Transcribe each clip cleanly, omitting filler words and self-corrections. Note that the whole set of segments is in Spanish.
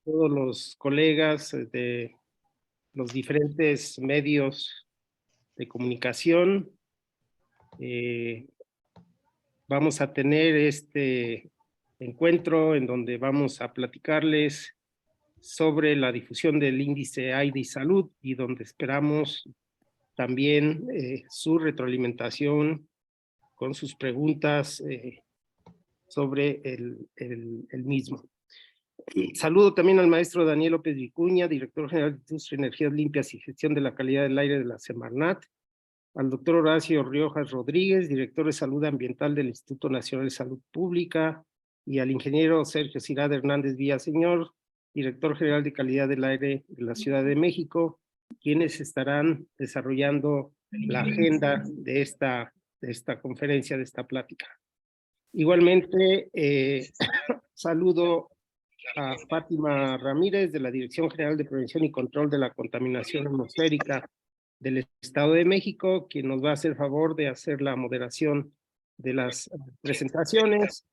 todos los colegas de los diferentes medios de comunicación. Vamos a tener este encuentro en donde vamos a platicarles sobre la difusión del índice AIDE y Salud, y donde esperamos también su retroalimentación con sus preguntas sobre el mismo. Saludo también al maestro Daniel López Vicuña, director general de Industria, Energías Limpias y Gestión de la Calidad del Aire de la Semarnat, al doctor Horacio Riojas Rodríguez, director de Salud Ambiental del Instituto Nacional de Salud Pública, y al ingeniero Sergio Cirada Hernández Villaseñor, director general de Calidad del Aire de la Ciudad de México, quienes estarán desarrollando la agenda de esta conferencia, de esta plática. Igualmente, saludo a Fátima Ramírez, de la Dirección General de Prevención y Control de la Contaminación Atmosférica del Estado de México, quien nos va a hacer favor de hacer la moderación de las presentaciones.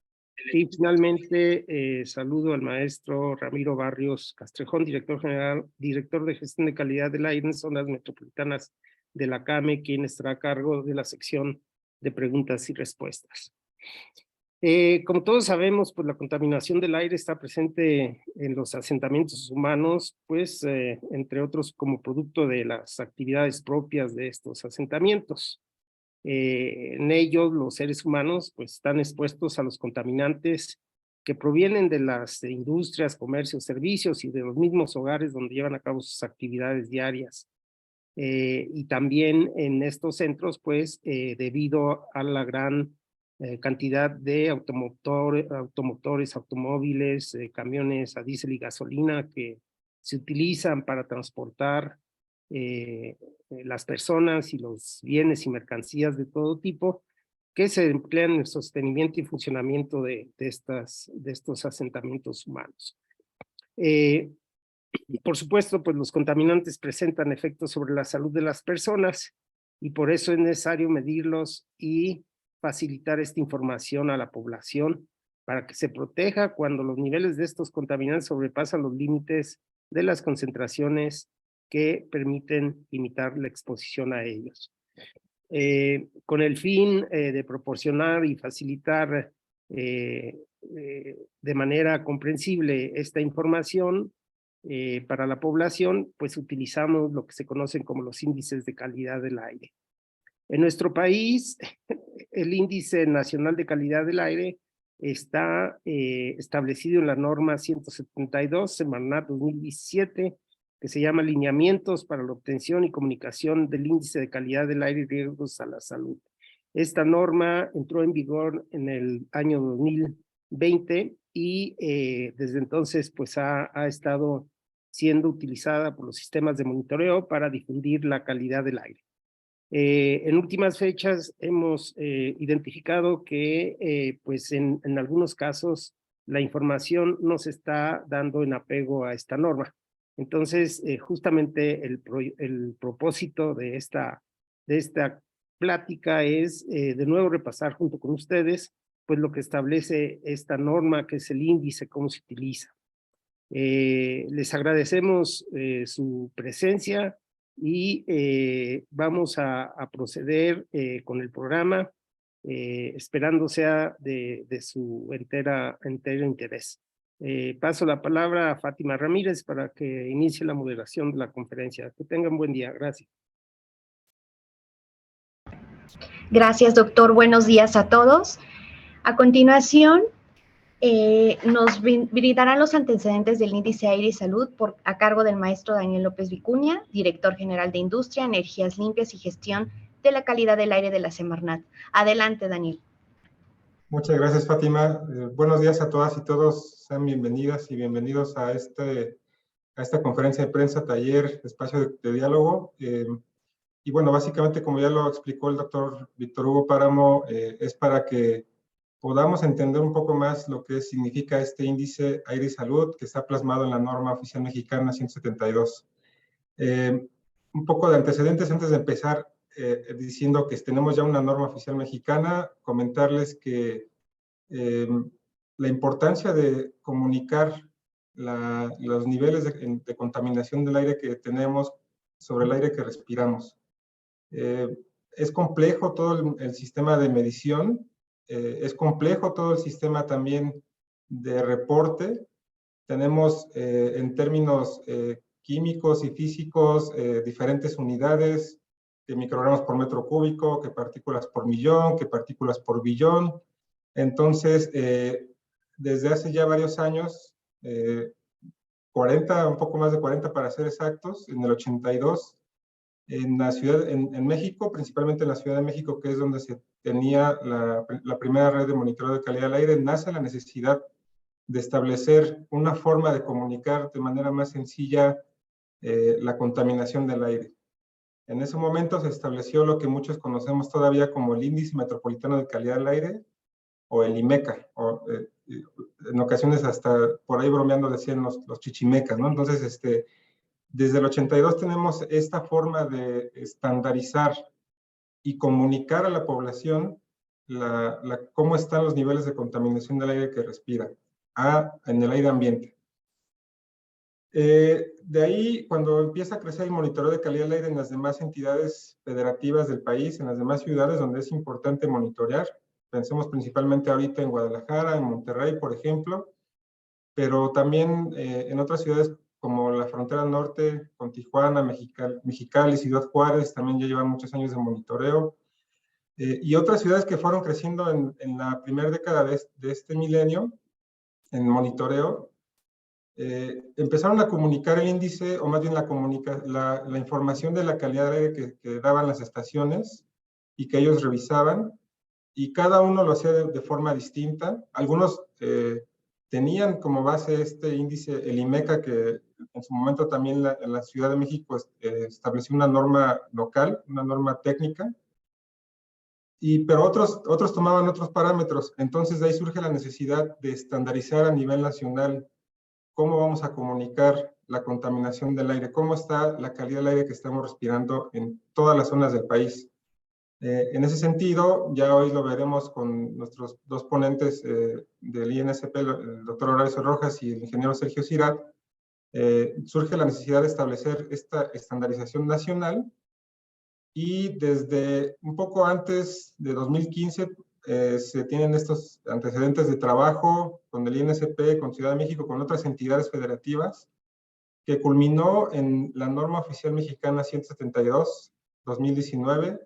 Y finalmente, saludo al maestro Ramiro Barrios Castrejón, director de Gestión de Calidad del Aire en Zonas Metropolitanas de la CAME, quien estará a cargo de la sección de preguntas y respuestas. Como todos sabemos, pues la contaminación del aire está presente en los asentamientos humanos, pues entre otros como producto de las actividades propias de estos asentamientos. En ellos los seres humanos pues están expuestos a los contaminantes que provienen de las industrias, comercios, servicios y de los mismos hogares donde llevan a cabo sus actividades diarias. Y también en estos centros, pues debido a la gran cantidad de automotores, automóviles, camiones a diésel y gasolina que se utilizan para transportar las personas y los bienes y mercancías de todo tipo que se emplean en el sostenimiento y funcionamiento de estos asentamientos humanos. Por supuesto, pues los contaminantes presentan efectos sobre la salud de las personas y por eso es necesario medirlos y facilitar esta información a la población para que se proteja cuando los niveles de estos contaminantes sobrepasan los límites de las concentraciones que permiten limitar la exposición a ellos. Con el fin de proporcionar y facilitar de manera comprensible esta información para la población, pues utilizamos lo que se conocen como los índices de calidad del aire. En nuestro país, el Índice Nacional de Calidad del Aire está establecido en la norma 172, Semarnat 2017, que se llama Lineamientos para la obtención y comunicación del Índice de Calidad del Aire y riesgos a la salud. Esta norma entró en vigor en el año 2020 y desde entonces pues ha estado siendo utilizada por los sistemas de monitoreo para difundir la calidad del aire. En últimas fechas hemos identificado que pues en algunos casos la información no se está dando en apego a esta norma. Entonces, justamente el propósito de esta plática es de nuevo repasar junto con ustedes pues lo que establece esta norma, que es el índice, cómo se utiliza. Les agradecemos su presencia y vamos a proceder con el programa, esperando sea de su entero interés. Paso la palabra a Fátima Ramírez para que inicie la moderación de la conferencia. Que tengan buen día. Gracias. Gracias, doctor. Buenos días a todos. A continuación, nos brindarán los antecedentes del índice Aire y Salud a cargo del maestro Daniel López Vicuña, director general de Industria, Energías Limpias y Gestión de la Calidad del Aire de la Semarnat. Adelante, Daniel. Muchas gracias, Fátima. Buenos días a todas y todos. Sean bienvenidas y bienvenidos a esta conferencia de prensa, taller, espacio de diálogo. Y bueno, básicamente, como ya lo explicó el doctor Víctor Hugo Páramo, es para que podamos entender un poco más lo que significa este índice Aire y Salud, que está plasmado en la norma oficial mexicana 172. Un poco de antecedentes antes de empezar, diciendo que tenemos ya una norma oficial mexicana, comentarles que la importancia de comunicar los niveles de contaminación del aire que tenemos sobre el aire que respiramos. Es complejo todo el sistema de medición, es complejo todo el sistema también de reporte. Tenemos en términos químicos y físicos diferentes unidades, que microgramos por metro cúbico, que partículas por millón, que partículas por billón. Entonces, desde hace ya varios años, 40, un poco más de 40 para ser exactos, en el 82, en la ciudad, en México, principalmente en la Ciudad de México, que es donde se tenía la primera red de monitoreo de calidad del aire, nace la necesidad de establecer una forma de comunicar de manera más sencilla la contaminación del aire. En ese momento se estableció lo que muchos conocemos todavía como el Índice Metropolitano de Calidad del Aire, o el IMECA, o en ocasiones hasta por ahí bromeando decían los chichimecas, ¿no? Entonces, desde el 82 tenemos esta forma de estandarizar y comunicar a la población cómo están los niveles de contaminación del aire que respira en el aire ambiente. De ahí, cuando empieza a crecer el monitoreo de calidad del aire en las demás entidades federativas del país, en las demás ciudades donde es importante monitorear, pensemos principalmente ahorita en Guadalajara, en Monterrey, por ejemplo, pero también en otras ciudades como la frontera norte, con Tijuana, Mexicali, Ciudad Juárez, también ya llevan muchos años de monitoreo, y otras ciudades que fueron creciendo en la primera década de este milenio, en monitoreo, empezaron a comunicar el índice, o más bien la información de la calidad del aire que daban las estaciones y que ellos revisaban, y cada uno lo hacía de forma distinta. Algunos tenían como base este índice, el IMECA, que en su momento también la Ciudad de México estableció una norma local, una norma técnica, pero otros tomaban otros parámetros. Entonces de ahí surge la necesidad de estandarizar a nivel nacional cómo vamos a comunicar la contaminación del aire, cómo está la calidad del aire que estamos respirando en todas las zonas del país. En ese sentido, ya hoy lo veremos con nuestros dos ponentes del INSP, el doctor Horacio Rojas y el ingeniero Sergio Cirat, surge la necesidad de establecer esta estandarización nacional, y desde un poco antes de 2015 se tienen estos antecedentes de trabajo con el INSP, con Ciudad de México, con otras entidades federativas, que culminó en la norma oficial mexicana 172-2019,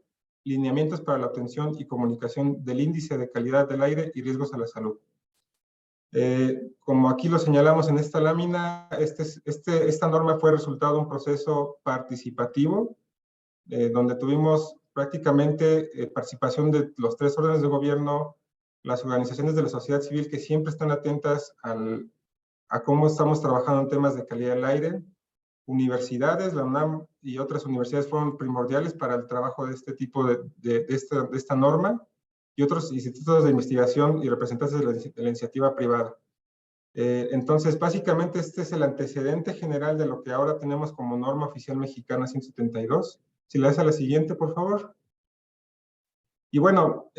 lineamientos para la obtención y comunicación del índice de calidad del aire y riesgos a la salud. Como aquí lo señalamos en esta lámina, esta norma fue resultado de un proceso participativo, donde tuvimos prácticamente participación de los 3 órdenes de gobierno, las organizaciones de la sociedad civil que siempre están atentas a cómo estamos trabajando en temas de calidad del aire, universidades, la UNAM y otras universidades fueron primordiales para el trabajo de este tipo de esta norma, y otros institutos de investigación y representantes de la iniciativa privada. Entonces, básicamente este es el antecedente general de lo que ahora tenemos como norma oficial mexicana 172. Si le das a la siguiente, por favor. Y bueno,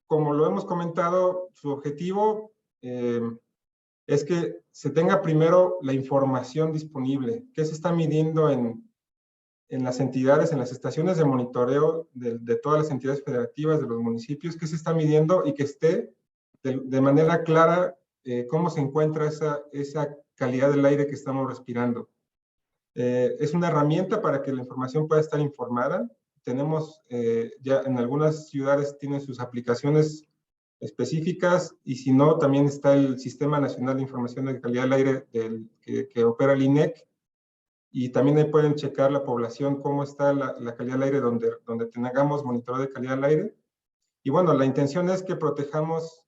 como lo hemos comentado, su objetivo es que se tenga primero la información disponible. ¿Qué se está midiendo en las entidades, en las estaciones de monitoreo de todas las entidades federativas, de los municipios? ¿Qué se está midiendo? Y que esté de manera clara cómo se encuentra esa calidad del aire que estamos respirando. Es una herramienta para que la información pueda estar informada. Tenemos ya en algunas ciudades tienen sus aplicaciones específicas, y si no, también está el Sistema Nacional de Información de Calidad del Aire que opera el INEC, y también ahí pueden checar la población, cómo está la calidad del aire donde tengamos monitoreo de calidad del aire. Y bueno, la intención es que protejamos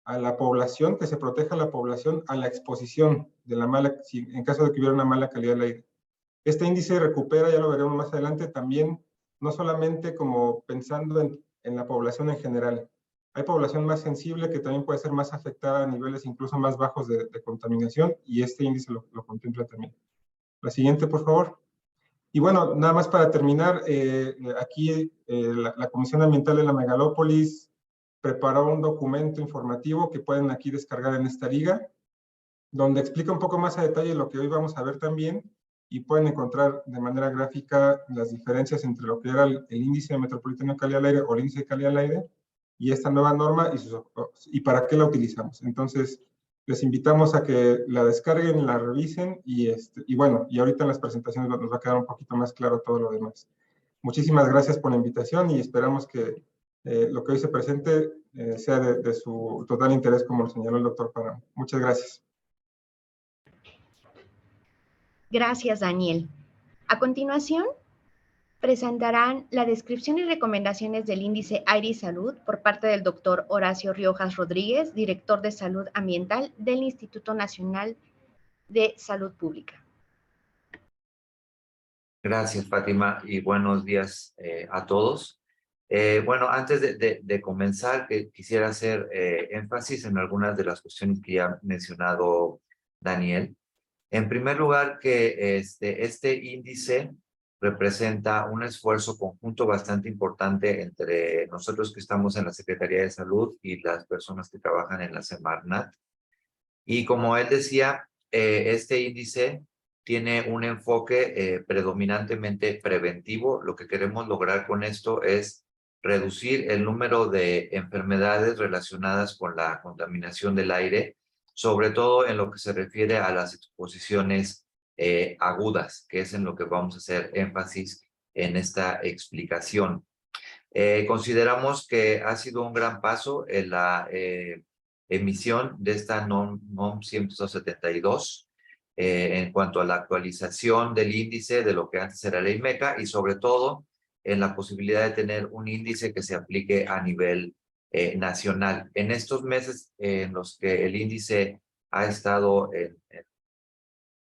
a la población, que se proteja a la población a la exposición de en caso de que hubiera una mala calidad del aire. Este índice recupera, ya lo veremos más adelante, también no solamente como pensando en la población en general. Hay población más sensible que también puede ser más afectada a niveles incluso más bajos de contaminación, y este índice lo contempla también. La siguiente, por favor. Y bueno, nada más para terminar, aquí la Comisión Ambiental de la Megalópolis preparó un documento informativo que pueden aquí descargar en esta liga, donde explica un poco más a detalle lo que hoy vamos a ver también, y pueden encontrar de manera gráfica las diferencias entre lo que era el índice metropolitano de calidad del aire o el índice de calidad del aire y esta nueva norma y para qué la utilizamos. Entonces, les invitamos a que la descarguen, la revisen y bueno, y ahorita en las presentaciones nos va a quedar un poquito más claro todo lo demás. Muchísimas gracias por la invitación y esperamos que lo que hoy se presente sea de su total interés, como lo señaló el doctor Páramo. Muchas gracias. Gracias, Daniel. A continuación, presentarán la descripción y recomendaciones del índice Aire y Salud por parte del doctor Horacio Riojas Rodríguez, director de Salud Ambiental del Instituto Nacional de Salud Pública. Gracias, Fátima, y buenos días a todos. Bueno, antes de comenzar, quisiera hacer énfasis en algunas de las cuestiones que ya ha mencionado Daniel. En primer lugar, que este índice representa un esfuerzo conjunto bastante importante entre nosotros que estamos en la Secretaría de Salud y las personas que trabajan en la Semarnat. Y como él decía, este índice tiene un enfoque predominantemente preventivo. Lo que queremos lograr con esto es reducir el número de enfermedades relacionadas con la contaminación del aire, sobre todo en lo que se refiere a las exposiciones agudas, que es en lo que vamos a hacer énfasis en esta explicación. Consideramos que ha sido un gran paso en la emisión de esta NOM 172 en cuanto a la actualización del índice de lo que antes era la IMECA y sobre todo en la posibilidad de tener un índice que se aplique a nivel nacional. En estos meses en los que el índice ha estado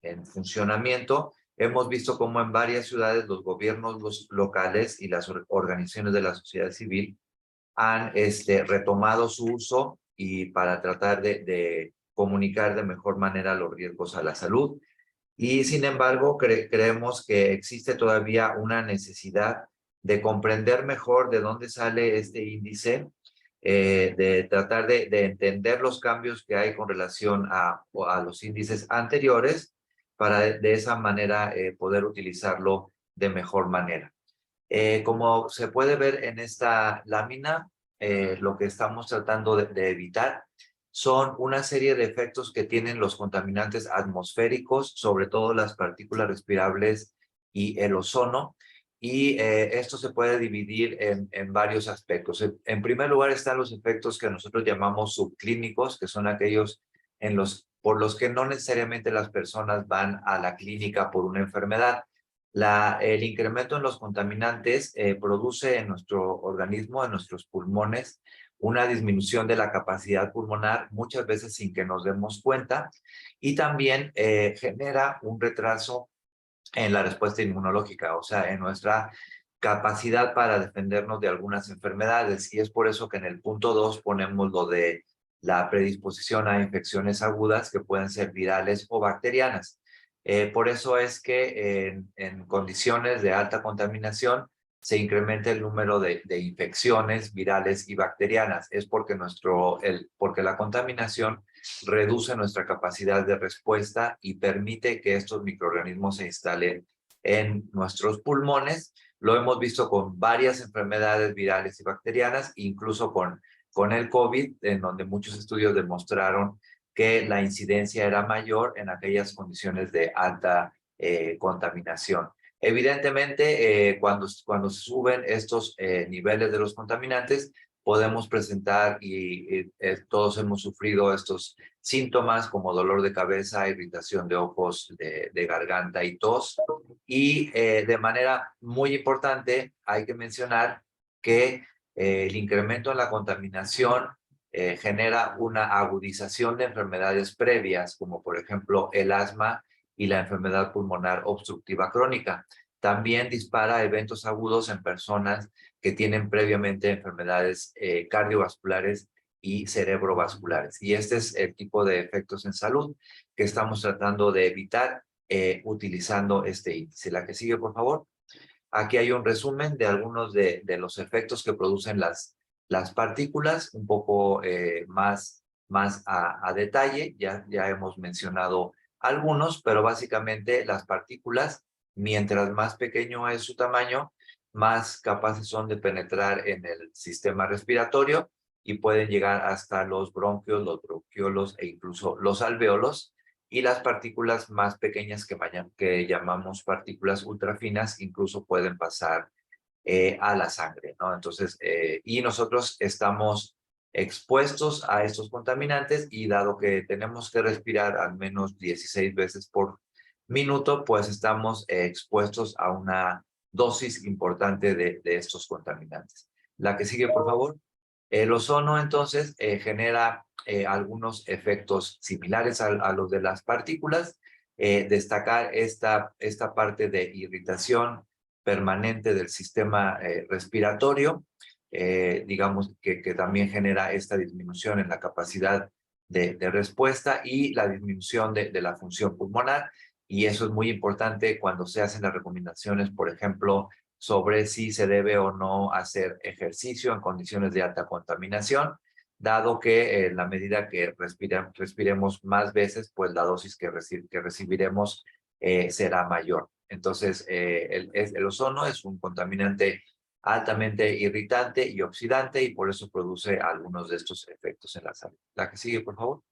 en funcionamiento, hemos visto cómo en varias ciudades los gobiernos locales y las organizaciones de la sociedad civil han retomado su uso y para tratar de comunicar de mejor manera los riesgos a la salud. Y sin embargo, creemos que existe todavía una necesidad de comprender mejor de dónde sale este índice, de tratar de entender los cambios que hay con relación a los índices anteriores para de esa manera poder utilizarlo de mejor manera. Como se puede ver en esta lámina, lo que estamos tratando de evitar son una serie de efectos que tienen los contaminantes atmosféricos, sobre todo las partículas respirables y el ozono, y esto se puede dividir en varios aspectos. En primer lugar están los efectos que nosotros llamamos subclínicos, que son aquellos por los que no necesariamente las personas van a la clínica por una enfermedad. El incremento en los contaminantes produce en nuestro organismo, en nuestros pulmones, una disminución de la capacidad pulmonar, muchas veces sin que nos demos cuenta, y también genera un retraso en la respuesta inmunológica, o sea, en nuestra capacidad para defendernos de algunas enfermedades. Y es por eso que en el punto 2 ponemos lo de la predisposición a infecciones agudas que pueden ser virales o bacterianas. Por eso es que en condiciones de alta contaminación se incrementa el número de infecciones virales y bacterianas. Es porque, porque la contaminación reduce nuestra capacidad de respuesta y permite que estos microorganismos se instalen en nuestros pulmones. Lo hemos visto con varias enfermedades virales y bacterianas, incluso con el COVID, en donde muchos estudios demostraron que la incidencia era mayor en aquellas condiciones de alta contaminación. Evidentemente, cuando se suben estos niveles de los contaminantes, podemos presentar y todos hemos sufrido estos síntomas como dolor de cabeza, irritación de ojos, de garganta y tos. Y de manera muy importante hay que mencionar que el incremento en la contaminación genera una agudización de enfermedades previas, como por ejemplo el asma y la enfermedad pulmonar obstructiva crónica. También dispara eventos agudos en personas que tienen previamente enfermedades cardiovasculares y cerebrovasculares. Y este es el tipo de efectos en salud que estamos tratando de evitar utilizando este índice. La que sigue, por favor. Aquí hay un resumen de algunos de los efectos que producen las partículas, un poco más más a detalle. Ya hemos mencionado algunos, pero básicamente las partículas, mientras más pequeño es su tamaño, más capaces son de penetrar en el sistema respiratorio y pueden llegar hasta los bronquios, los bronquiolos e incluso los alvéolos. Y las partículas más pequeñas que llamamos partículas ultrafinas incluso pueden pasar a la sangre, ¿no? Entonces, y nosotros estamos expuestos a estos contaminantes y dado que tenemos que respirar al menos 16 veces por minuto, pues estamos expuestos a una dosis importante de estos contaminantes. La que sigue, por favor. El ozono, entonces, genera algunos efectos similares a los de las partículas. Destacar esta parte de irritación permanente del sistema respiratorio, digamos que también genera esta disminución en la capacidad de respuesta y la disminución de la función pulmonar. Y eso es muy importante cuando se hacen las recomendaciones, por ejemplo, sobre si se debe o no hacer ejercicio en condiciones de alta contaminación, dado que en la medida que respiremos más veces, pues la dosis que recibiremos será mayor. Entonces, el ozono es un contaminante altamente irritante y oxidante y por eso produce algunos de estos efectos en la salud. La que sigue, por favor.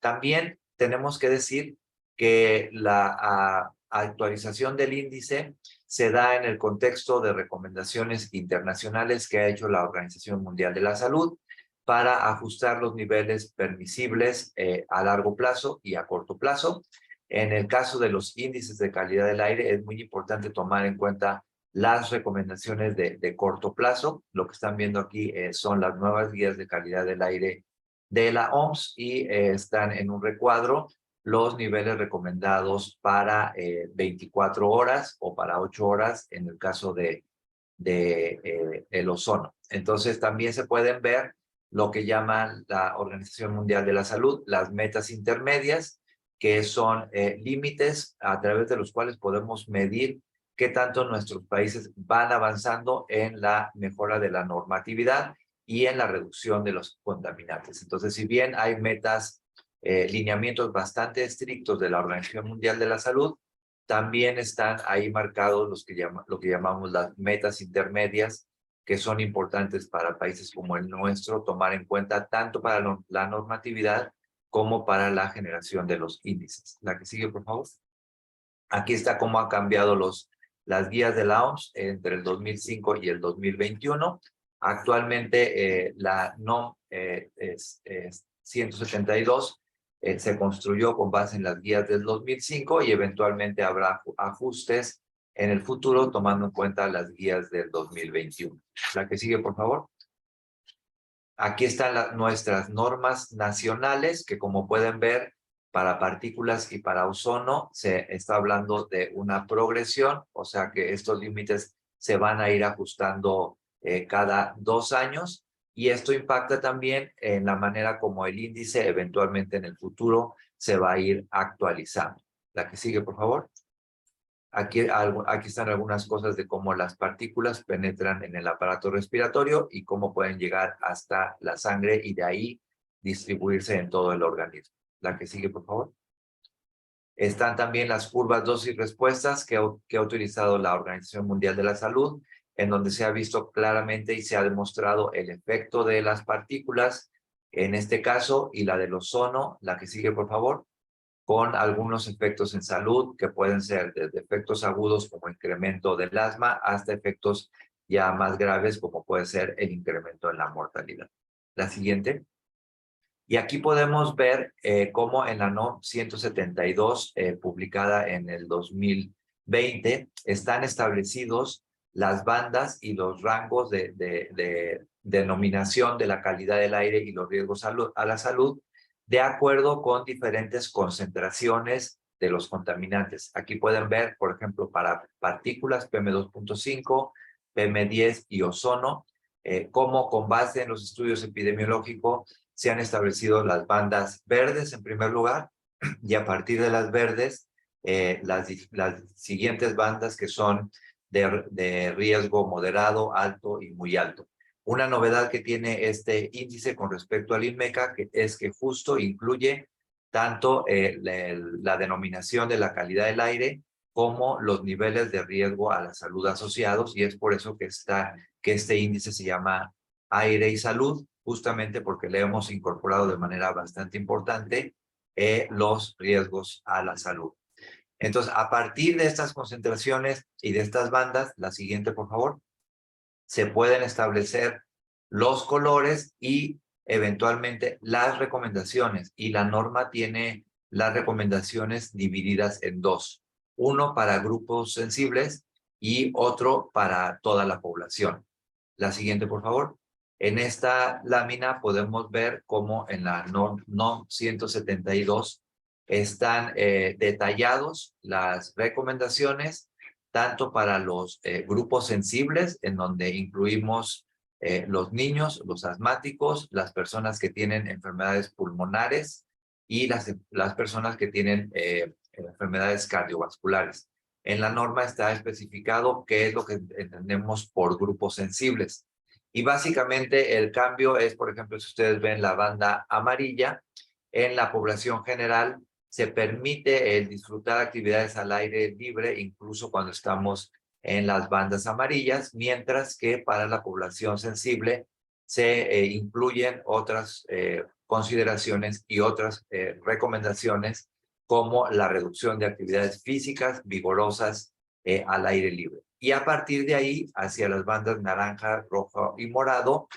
También tenemos que decir que la actualización del índice se da en el contexto de recomendaciones internacionales que ha hecho la Organización Mundial de la Salud para ajustar los niveles permisibles a largo plazo y a corto plazo. En el caso de los índices de calidad del aire, es muy importante tomar en cuenta las recomendaciones de corto plazo. Lo que están viendo aquí son las nuevas guías de calidad del aire de la OMS y están en un recuadro los niveles recomendados para 24 horas o para 8 horas en el caso de el ozono. Entonces también se pueden ver lo que llama la Organización Mundial de la Salud, las metas intermedias, que son límites a través de los cuales podemos medir qué tanto nuestros países van avanzando en la mejora de la normatividad y en la reducción de los contaminantes. Entonces, si bien hay metas, lineamientos bastante estrictos de la Organización Mundial de la Salud, también están ahí marcados lo que llamamos las metas intermedias, que son importantes para países como el nuestro tomar en cuenta tanto para la normatividad como para la generación de los índices. La que sigue, por favor. Aquí está cómo han cambiado las guías de la OMS entre el 2005 y el 2021. Actualmente la NOM 172 se construyó con base en las guías del 2005 y eventualmente habrá ajustes en el futuro tomando en cuenta las guías del 2021. La que sigue, por favor. Aquí están nuestras normas nacionales que, como pueden ver, para partículas y para ozono se está hablando de una progresión, o sea que estos límites se van a ir ajustando cada 2 años y esto impacta también en la manera como el índice eventualmente en el futuro se va a ir actualizando. La que sigue, por favor. Aquí están algunas cosas de cómo las partículas penetran en el aparato respiratorio y cómo pueden llegar hasta la sangre y de ahí distribuirse en todo el organismo. La que sigue, por favor. Están también las curvas dosis-respuestas que ha utilizado la Organización Mundial de la Salud, en donde se ha visto claramente y se ha demostrado el efecto de las partículas, en este caso, y la del ozono. La que sigue, por favor, con algunos efectos en salud que pueden ser desde efectos agudos como incremento del asma hasta efectos ya más graves como puede ser el incremento en la mortalidad. La siguiente. Y aquí podemos ver cómo en la NOM 172, publicada en el 2020, están establecidos las bandas y los rangos de denominación de la calidad del aire y los riesgos a la salud de acuerdo con diferentes concentraciones de los contaminantes. Aquí pueden ver, por ejemplo, para partículas PM2.5, PM10 y ozono, cómo con base en los estudios epidemiológicos se han establecido las bandas verdes en primer lugar y a partir de las verdes, las siguientes bandas que son de riesgo moderado, alto y muy alto. Una novedad que tiene este índice con respecto al INMECA es que justo incluye tanto la denominación de la calidad del aire como los niveles de riesgo a la salud asociados, y es por eso que este índice se llama Aire y Salud, justamente porque le hemos incorporado de manera bastante importante los riesgos a la salud. Entonces, a partir de estas concentraciones y de estas bandas, la siguiente, por favor, se pueden establecer los colores y eventualmente las recomendaciones. Y la norma tiene las recomendaciones divididas en dos. Uno para grupos sensibles y otro para toda la población. La siguiente, por favor. En esta lámina podemos ver cómo en la NOM 172 están detallados las recomendaciones tanto para los grupos sensibles, en donde incluimos los niños, los asmáticos, las personas que tienen enfermedades pulmonares y las personas que tienen enfermedades cardiovasculares. En la norma está especificado qué es lo que entendemos por grupos sensibles. Y básicamente el cambio es, por ejemplo, si ustedes ven la banda amarilla, en la población general se permite el disfrutar actividades al aire libre, incluso cuando estamos en las bandas amarillas, mientras que para la población sensible se incluyen otras consideraciones y otras recomendaciones, como la reducción de actividades físicas vigorosas al aire libre. Y a partir de ahí, hacia las bandas naranja, rojo y morado,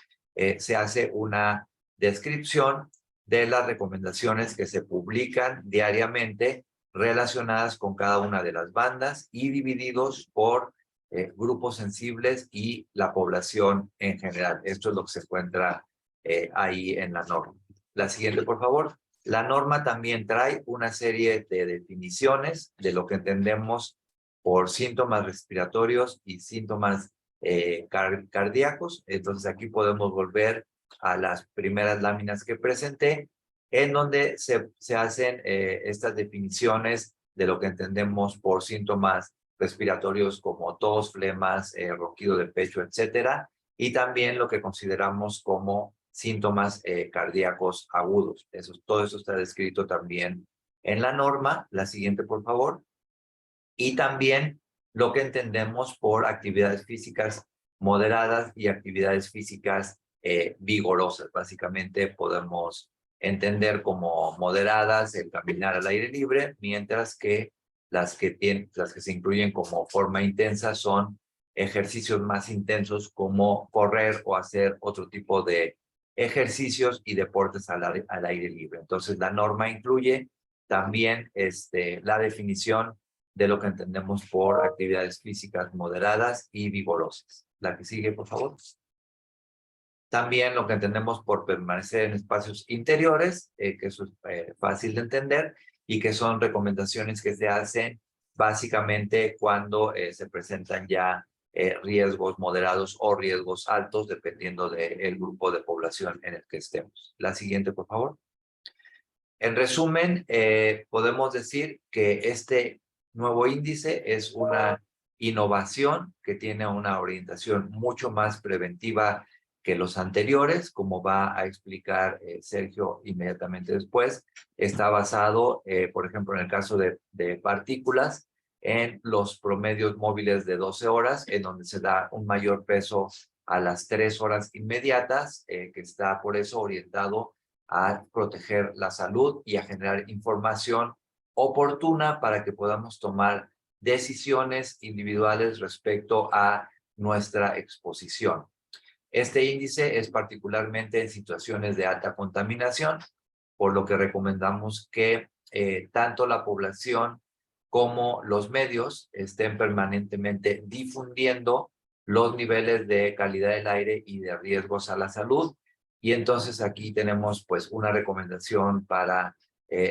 se hace una descripción de las recomendaciones que se publican diariamente relacionadas con cada una de las bandas y divididos por grupos sensibles y la población en general. Esto es lo que se encuentra ahí en la norma. La siguiente, por favor. La norma también trae una serie de definiciones de lo que entendemos por síntomas respiratorios y síntomas cardíacos. Entonces aquí podemos volver a las primeras láminas que presenté, en donde se hacen estas definiciones de lo que entendemos por síntomas respiratorios como tos, flemas, ronquido del pecho, etcétera, y también lo que consideramos como síntomas cardíacos agudos. Todo eso está descrito también en la norma. La siguiente, por favor. Y también lo que entendemos por actividades físicas moderadas y actividades físicas vigorosas. Básicamente podemos entender como moderadas el caminar al aire libre, mientras que las que se incluyen como forma intensa son ejercicios más intensos como correr o hacer otro tipo de ejercicios y deportes al aire libre. Entonces la norma incluye también la definición de lo que entendemos por actividades físicas moderadas y vigorosas. La que sigue, por favor. También lo que entendemos por permanecer en espacios interiores, que eso es fácil de entender, y que son recomendaciones que se hacen básicamente cuando se presentan ya riesgos moderados o riesgos altos, dependiendo del grupo de población en el que estemos. La siguiente, por favor. En resumen, podemos decir que este nuevo índice es una innovación que tiene una orientación mucho más preventiva que los anteriores, como va a explicar Sergio inmediatamente después. Está basado, por ejemplo, en el caso de partículas, en los promedios móviles de 12 horas, en donde se da un mayor peso a las 3 horas inmediatas, que está por eso orientado a proteger la salud y a generar información oportuna para que podamos tomar decisiones individuales respecto a nuestra exposición. Este índice es particularmente en situaciones de alta contaminación, por lo que recomendamos que tanto la población como los medios estén permanentemente difundiendo los niveles de calidad del aire y de riesgos a la salud. Y entonces aquí tenemos pues una recomendación para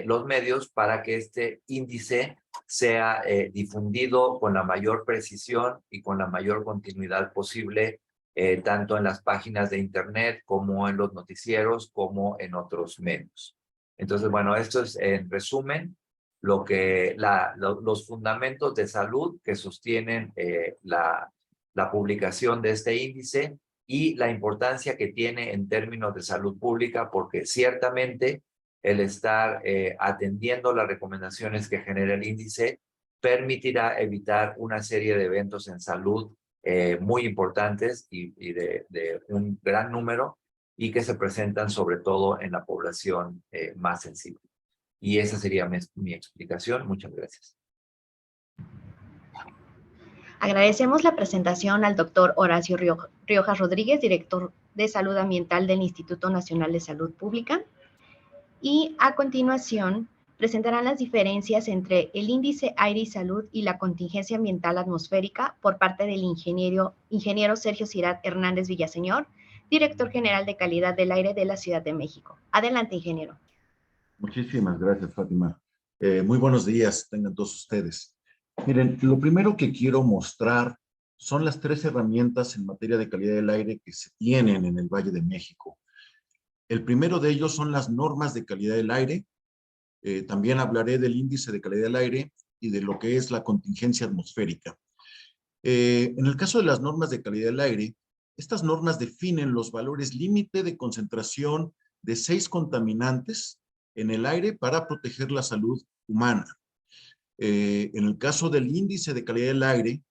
los medios para que este índice sea difundido con la mayor precisión y con la mayor continuidad posible, tanto en las páginas de internet como en los noticieros como en otros medios. Entonces, bueno, esto es en resumen los fundamentos de salud que sostienen la publicación de este índice y la importancia que tiene en términos de salud pública, porque ciertamente el estar atendiendo las recomendaciones que genera el índice permitirá evitar una serie de eventos en salud muy importantes y de un gran número, y que se presentan sobre todo en la población más sensible. Y esa sería mi explicación. Muchas gracias. Agradecemos la presentación al doctor Horacio Riojas Rodríguez, director de Salud Ambiental del Instituto Nacional de Salud Pública. Y a continuación presentarán las diferencias entre el índice aire y salud y la contingencia ambiental atmosférica por parte del ingeniero Sergio Cirat Hernández Villaseñor, director general de calidad del aire de la Ciudad de México. Adelante, ingeniero. Muchísimas gracias, Fátima. Muy buenos días, tengan todos ustedes. Miren, lo primero que quiero mostrar son las 3 herramientas en materia de calidad del aire que se tienen en el Valle de México. El primero de ellos son las normas de calidad del aire. También hablaré del índice de calidad del aire y de lo que es la contingencia atmosférica. En el caso de las normas de calidad del aire, estas normas definen los valores límite de concentración de 6 contaminantes en el aire para proteger la salud humana. En el caso del índice de calidad del aire,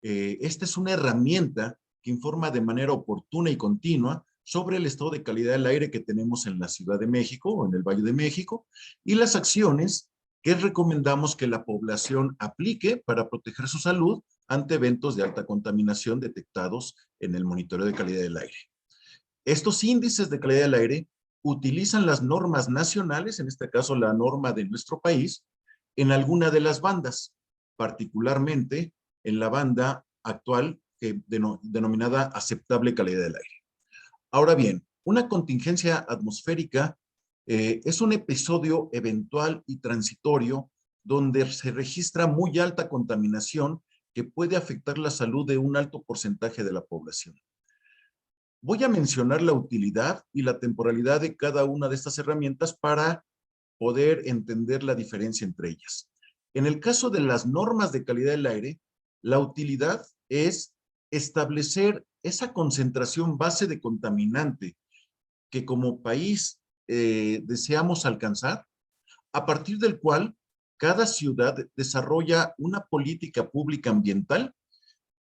esta es una herramienta que informa de manera oportuna y continua sobre el estado de calidad del aire que tenemos en la Ciudad de México o en el Valle de México y las acciones que recomendamos que la población aplique para proteger su salud ante eventos de alta contaminación detectados en el monitoreo de calidad del aire. Estos índices de calidad del aire utilizan las normas nacionales, en este caso la norma de nuestro país, en alguna de las bandas, particularmente en la banda actual denominada aceptable calidad del aire. Ahora bien, una contingencia atmosférica es un episodio eventual y transitorio donde se registra muy alta contaminación que puede afectar la salud de un alto porcentaje de la población. Voy a mencionar la utilidad y la temporalidad de cada una de estas herramientas para poder entender la diferencia entre ellas. En el caso de las normas de calidad del aire, la utilidad es establecer esa concentración base de contaminante que como país deseamos alcanzar, a partir del cual cada ciudad desarrolla una política pública ambiental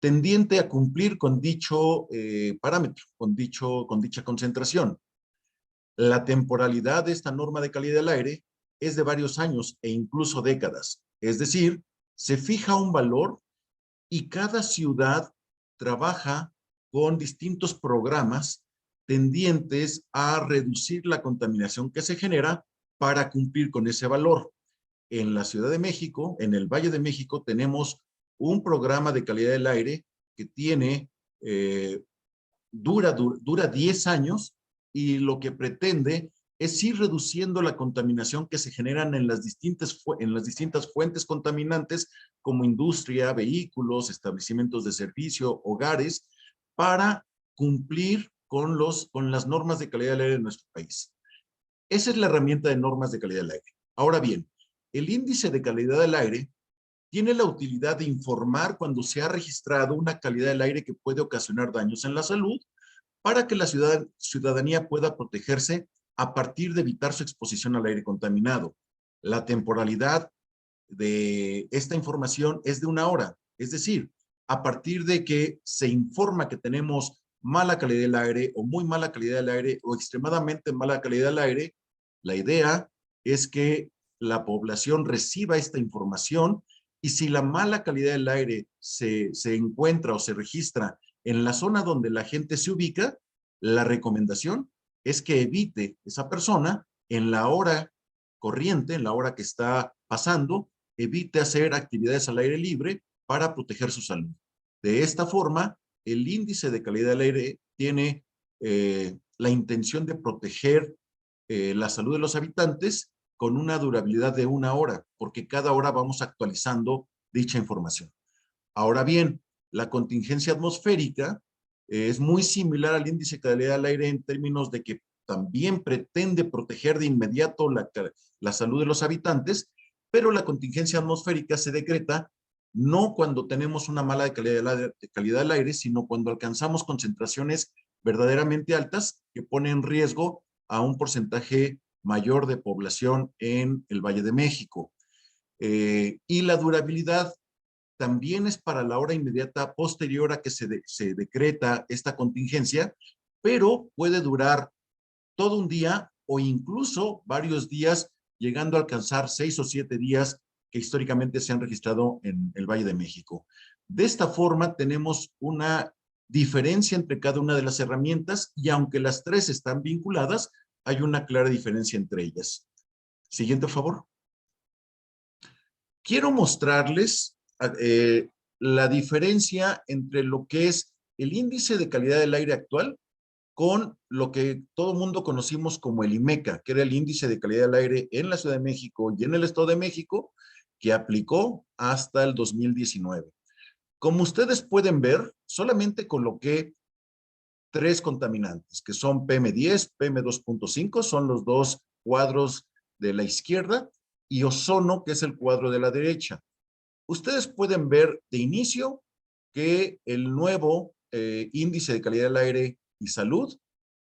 tendiente a cumplir con dicho parámetro, con dicha concentración. La temporalidad de esta norma de calidad del aire es de varios años e incluso décadas. Es decir, se fija un valor y cada ciudad trabaja con distintos programas tendientes a reducir la contaminación que se genera para cumplir con ese valor. En la Ciudad de México, en el Valle de México, tenemos un programa de calidad del aire que tiene, dura 10 años y lo que pretende es ir reduciendo la contaminación que se generan en las distintas fuentes contaminantes como industria, vehículos, establecimientos de servicio, hogares, para cumplir con las normas de calidad del aire de nuestro país. Esa es la herramienta de normas de calidad del aire. Ahora bien, el índice de calidad del aire tiene la utilidad de informar cuando se ha registrado una calidad del aire que puede ocasionar daños en la salud para que la ciudadanía pueda protegerse a partir de evitar su exposición al aire contaminado. La temporalidad de esta información es de 1 hora, es decir, a partir de que se informa que tenemos mala calidad del aire o muy mala calidad del aire o extremadamente mala calidad del aire, la idea es que la población reciba esta información y si la mala calidad del aire se encuentra o se registra en la zona donde la gente se ubica, la recomendación es que evite esa persona en la hora corriente, en la hora que está pasando, evite hacer actividades al aire libre para proteger su salud. De esta forma, el índice de calidad del aire tiene la intención de proteger la salud de los habitantes con una durabilidad de 1 hora, porque cada hora vamos actualizando dicha información. Ahora bien, la contingencia atmosférica es muy similar al índice de calidad del aire en términos de que también pretende proteger de inmediato la salud de los habitantes, pero la contingencia atmosférica se decreta no cuando tenemos una mala calidad del aire, sino cuando alcanzamos concentraciones verdaderamente altas que ponen en riesgo a un porcentaje mayor de población en el Valle de México. Y la durabilidad también es para la hora inmediata posterior a que se decreta esta contingencia, pero puede durar todo un día o incluso varios días, llegando a alcanzar 6 o 7 días que históricamente se han registrado en el Valle de México. De esta forma tenemos una diferencia entre cada una de las herramientas y aunque las tres están vinculadas, hay una clara diferencia entre ellas. Siguiente, por favor. Quiero mostrarles la diferencia entre lo que es el índice de calidad del aire actual con lo que todo el mundo conocimos como el IMECA, que era el índice de calidad del aire en la Ciudad de México y en el Estado de México, que aplicó hasta el 2019. Como ustedes pueden ver, solamente coloqué 3 contaminantes, que son PM10, PM2.5, son los 2 cuadros de la izquierda, y ozono, que es el cuadro de la derecha. Ustedes pueden ver de inicio que el nuevo índice de calidad del aire y salud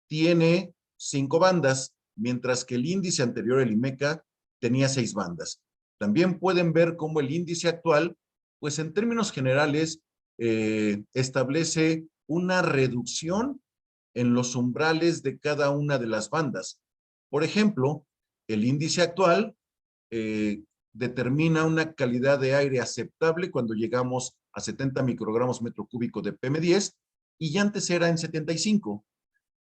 tiene 5 bandas, mientras que el índice anterior, el IMECA, tenía 6 bandas. También pueden ver cómo el índice actual, pues en términos generales, establece una reducción en los umbrales de cada una de las bandas. Por ejemplo, el índice actual determina una calidad de aire aceptable cuando llegamos a 70 microgramos metro cúbico de PM10 y antes era en 75.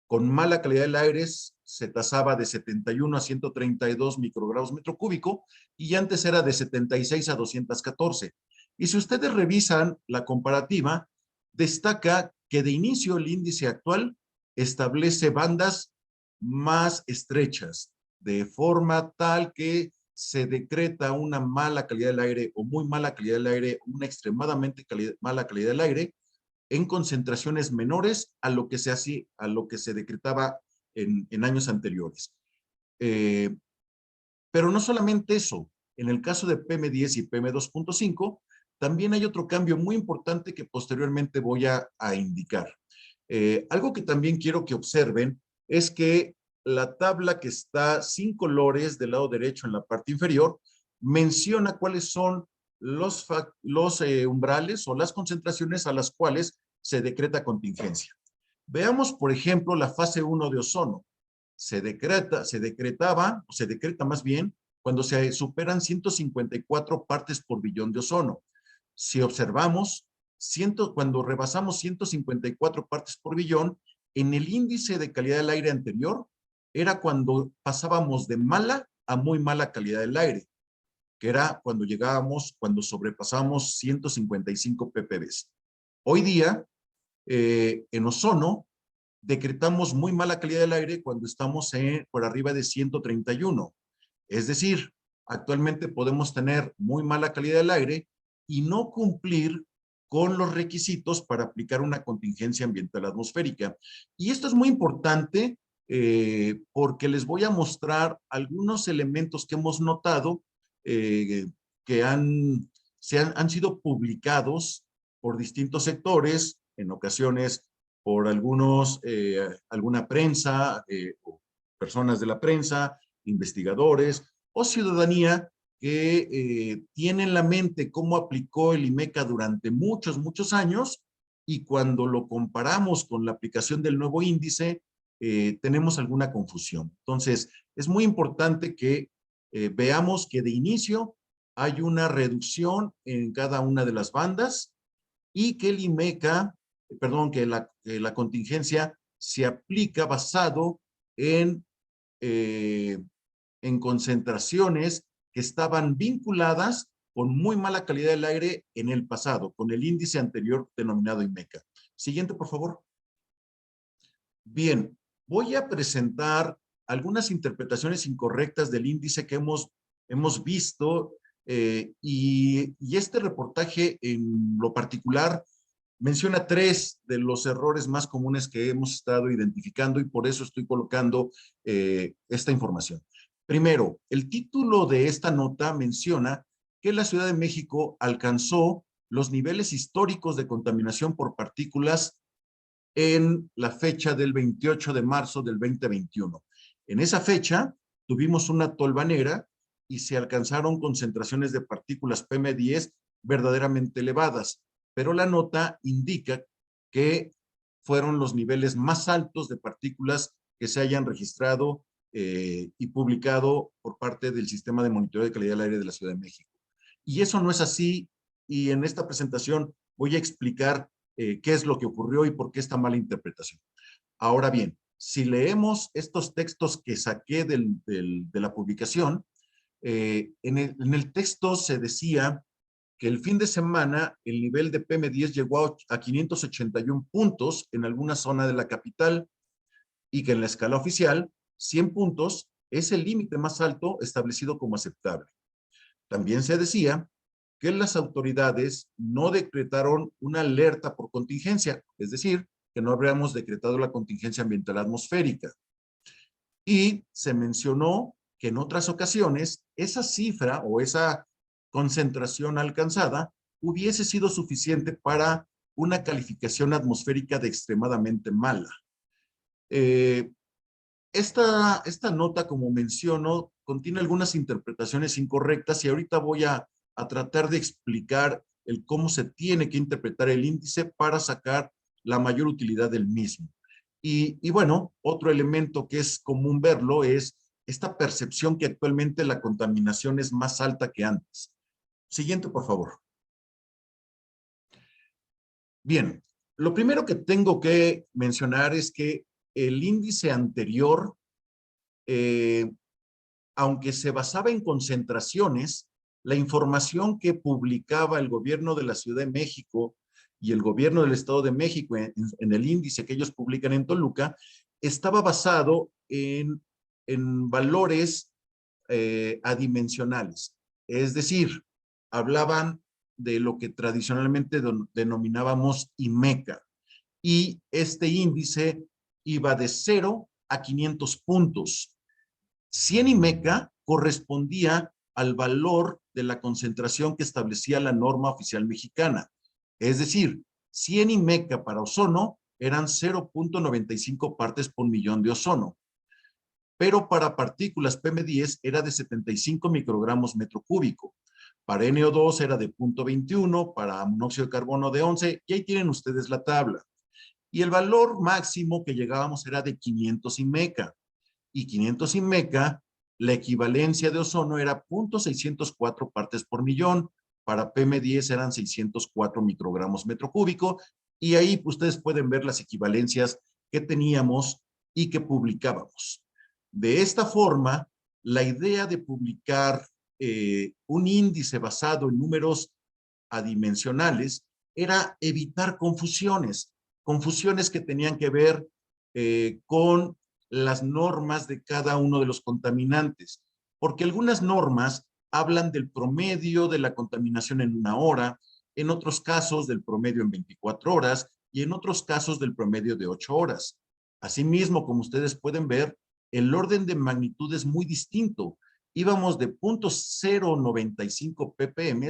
Con mala calidad del aire se tasaba de 71 a 132 microgramos metro cúbico y antes era de 76 a 214. Y si ustedes revisan la comparativa, destaca que de inicio el índice actual establece bandas más estrechas, de forma tal que se decreta una mala calidad del aire o muy mala calidad del aire, una extremadamente mala calidad del aire, en concentraciones menores a lo que se decretaba en años anteriores. Pero no solamente eso, en el caso de PM10 y PM2.5, también hay otro cambio muy importante que posteriormente voy a indicar. Algo que también quiero que observen es que la tabla que está sin colores del lado derecho en la parte inferior menciona cuáles son los umbrales o las concentraciones a las cuales se decreta contingencia. Veamos, por ejemplo, la fase 1 de ozono. Se decreta más bien, cuando se superan 154 partes por billón de ozono. Si observamos, cuando rebasamos 154 partes por billón, en el índice de calidad del aire anterior, era cuando pasábamos de mala a muy mala calidad del aire, que era cuando sobrepasábamos 155 ppb. Hoy día, en ozono, decretamos muy mala calidad del aire cuando estamos por arriba de 131. Es decir, actualmente podemos tener muy mala calidad del aire y no cumplir con los requisitos para aplicar una contingencia ambiental atmosférica. Y esto es muy importante porque les voy a mostrar algunos elementos que hemos notado que han sido publicados por distintos sectores, en ocasiones por alguna prensa, o personas de la prensa, investigadores o ciudadanía que tiene en la mente cómo aplicó el IMECA durante muchos, muchos años, y cuando lo comparamos con la aplicación del nuevo índice, tenemos alguna confusión. Entonces, es muy importante que veamos que de inicio hay una reducción en cada una de las bandas y que el IMECA, que la contingencia se aplica basado en concentraciones que estaban vinculadas con muy mala calidad del aire en el pasado, con el índice anterior denominado IMECA. Siguiente, por favor. Bien, voy a presentar algunas interpretaciones incorrectas del índice que hemos visto y este reportaje en lo particular menciona 3 de los errores más comunes que hemos estado identificando y por eso estoy colocando esta información. Primero, el título de esta nota menciona que la Ciudad de México alcanzó los niveles históricos de contaminación por partículas en la fecha del 28 de marzo del 2021. En esa fecha tuvimos una tolvanera y se alcanzaron concentraciones de partículas PM10 verdaderamente elevadas, pero la nota indica que fueron los niveles más altos de partículas que se hayan registrado y publicado por parte del Sistema de Monitoreo de Calidad del Aire de la Ciudad de México. Y eso no es así, y en esta presentación voy a explicar qué es lo que ocurrió y por qué esta mala interpretación. Ahora bien, si leemos estos textos que saqué de la publicación, en el texto se decía que el fin de semana el nivel de PM10 llegó a 581 puntos en alguna zona de la capital y que en la escala oficial 100 puntos es el límite más alto establecido como aceptable. También se decía que las autoridades no decretaron una alerta por contingencia, es decir, que no habríamos decretado la contingencia ambiental atmosférica. Y se mencionó que en otras ocasiones esa cifra o esa concentración alcanzada hubiese sido suficiente para una calificación atmosférica de extremadamente mala. Esta nota, como menciono, contiene algunas interpretaciones incorrectas y ahorita voy a tratar de explicar el cómo se tiene que interpretar el índice para sacar la mayor utilidad del mismo. Y bueno, otro elemento que es común verlo es esta percepción que actualmente la contaminación es más alta que antes. Siguiente, por favor. Bien, lo primero que tengo que mencionar es que el índice anterior, aunque se basaba en concentraciones, la información que publicaba el gobierno de la Ciudad de México y el gobierno del Estado de México en el índice que ellos publican en Toluca, estaba basado en valores adimensionales. Es decir, hablaban de lo que tradicionalmente denominábamos IMECA. Y este índice iba de 0 a 500 puntos. 100 IMECA correspondía al valor de la concentración que establecía la norma oficial mexicana. Es decir, 100 IMECA para ozono eran 0.95 partes por millón de ozono. Pero para partículas PM10 era de 75 microgramos metro cúbico. Para NO2 era de 0.21, para monóxido de carbono de 11, y ahí tienen ustedes la tabla. Y el valor máximo que llegábamos era de 500 IMECA. Y 500 IMECA, la equivalencia de ozono era 0.604 partes por millón. Para PM10 eran 604 microgramos metro cúbico. Y ahí ustedes pueden ver las equivalencias que teníamos y que publicábamos. De esta forma, la idea de publicar un índice basado en números adimensionales era evitar confusiones que tenían que ver con las normas de cada uno de los contaminantes, porque algunas normas hablan del promedio de la contaminación en 1 hora, en otros casos del promedio en 24 horas y en otros casos del promedio de 8 horas. Asimismo, como ustedes pueden ver, el orden de magnitud es muy distinto. Íbamos de 0.095 ppm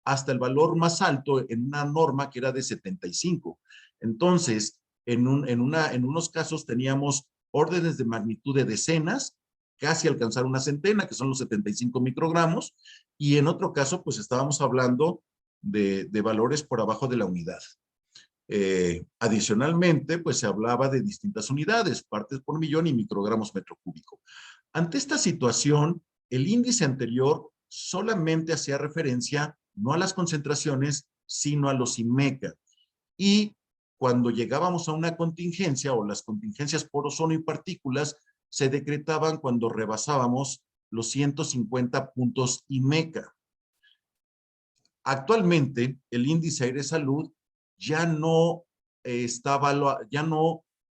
hasta el valor más alto en una norma que era de 75. Entonces, en unos casos teníamos órdenes de magnitud de decenas, casi alcanzar una centena, que son los 75 microgramos, y en otro caso, pues estábamos hablando de valores por abajo de la unidad. Adicionalmente, pues se hablaba de distintas unidades, partes por millón y microgramos metro cúbico. Ante esta situación, el índice anterior solamente hacía referencia no a las concentraciones, sino a los IMECA. Y cuando llegábamos a una contingencia o las contingencias por ozono y partículas se decretaban cuando rebasábamos los 150 puntos IMECA. Actualmente, el índice aire salud ya no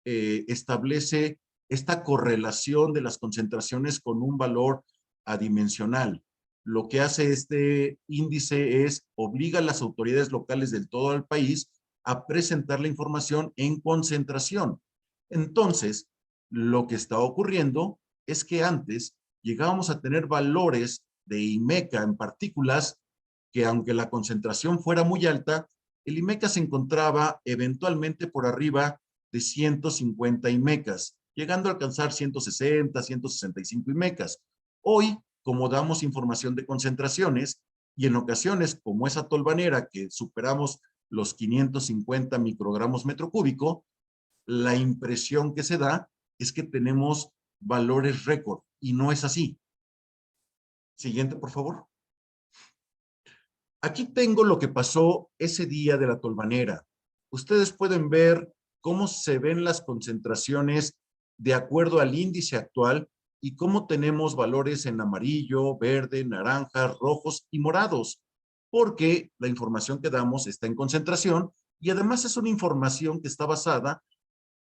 establece esta correlación de las concentraciones con un valor adimensional. Lo que hace este índice es obliga a las autoridades locales del todo el país a presentar la información en concentración. Entonces, lo que está ocurriendo es que antes llegábamos a tener valores de IMECA en partículas que aunque la concentración fuera muy alta, el IMECA se encontraba eventualmente por arriba de 150 IMECAS, llegando a alcanzar 160, 165 IMECAS. Hoy, como damos información de concentraciones, y en ocasiones, como esa tolvanera que superamos los 550 microgramos metro cúbico, la impresión que se da es que tenemos valores récord, y no es así. Siguiente, por favor. Aquí tengo lo que pasó ese día de la tolvanera. Ustedes pueden ver cómo se ven las concentraciones de acuerdo al índice actual y cómo tenemos valores en amarillo, verde, naranja, rojos y morados, porque la información que damos está en concentración y además es una información que está basada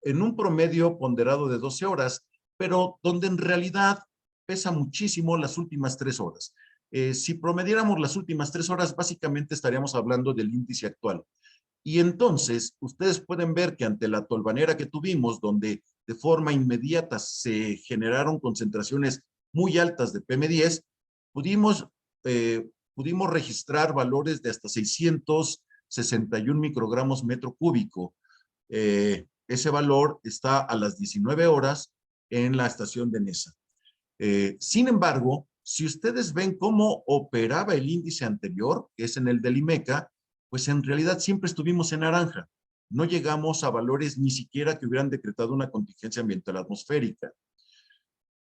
en un promedio ponderado de 12 horas, pero donde en realidad pesa muchísimo las últimas 3 horas. Si promediáramos las últimas 3 horas, básicamente estaríamos hablando del índice actual. Y entonces, ustedes pueden ver que ante la tolvanera que tuvimos, donde de forma inmediata se generaron concentraciones muy altas de PM10, pudimos registrar valores de hasta 661 microgramos metro cúbico. Ese valor está a las 19 horas en la estación de NESA. Sin embargo, si ustedes ven cómo operaba el índice anterior, que es en el del IMECA, pues en realidad siempre estuvimos en naranja. No llegamos a valores ni siquiera que hubieran decretado una contingencia ambiental atmosférica.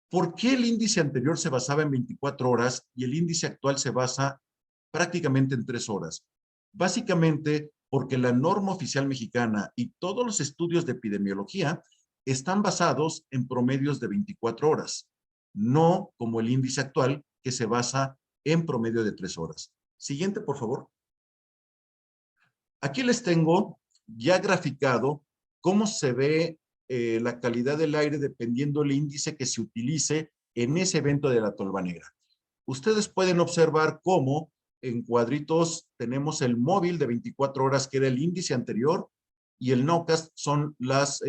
¿Por qué el índice anterior se basaba en 24 horas y el índice actual se basa prácticamente en 3 horas? Básicamente porque la norma oficial mexicana y todos los estudios de epidemiología están basados en promedios de 24 horas, no como el índice actual que se basa en promedio de 3 horas. Siguiente, por favor. Aquí les tengo ya graficado cómo se ve la calidad del aire dependiendo del índice que se utilice en ese evento de la tolvanera. Ustedes pueden observar cómo en cuadritos tenemos el móvil de 24 horas que era el índice anterior y el NOCAST son las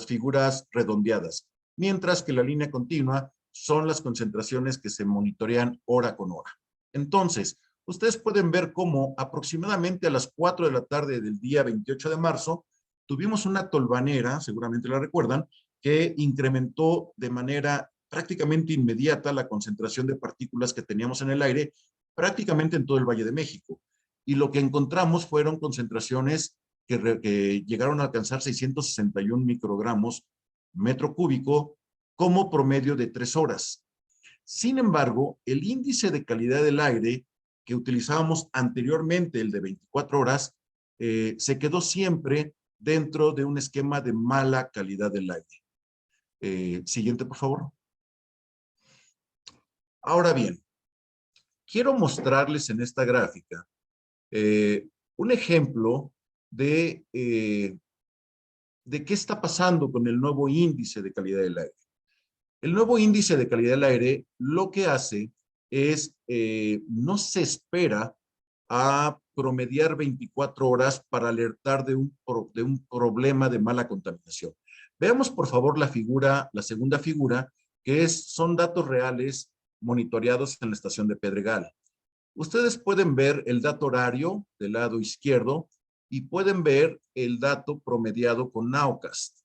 figuras redondeadas, mientras que la línea continua son las concentraciones que se monitorean hora con hora. Entonces, ustedes pueden ver cómo aproximadamente a las 4 de la tarde del día 28 de marzo tuvimos una tolvanera, seguramente la recuerdan, que incrementó de manera prácticamente inmediata la concentración de partículas que teníamos en el aire prácticamente en todo el Valle de México. Y lo que encontramos fueron concentraciones que llegaron a alcanzar 661 microgramos metro cúbico como promedio de 3 horas. Sin embargo, el índice de calidad del aire que utilizábamos anteriormente, el de 24 horas, se quedó siempre dentro de un esquema de mala calidad del aire. Siguiente, por favor. Ahora bien, quiero mostrarles en esta gráfica un ejemplo de qué está pasando con el nuevo índice de calidad del aire. El nuevo índice de calidad del aire lo que hace es, no se espera a promediar 24 horas para alertar de un problema de mala contaminación. Veamos por favor la figura, la segunda figura, que son datos reales monitoreados en la estación de Pedregal. Ustedes pueden ver el dato horario del lado izquierdo y pueden ver el dato promediado con Naucast.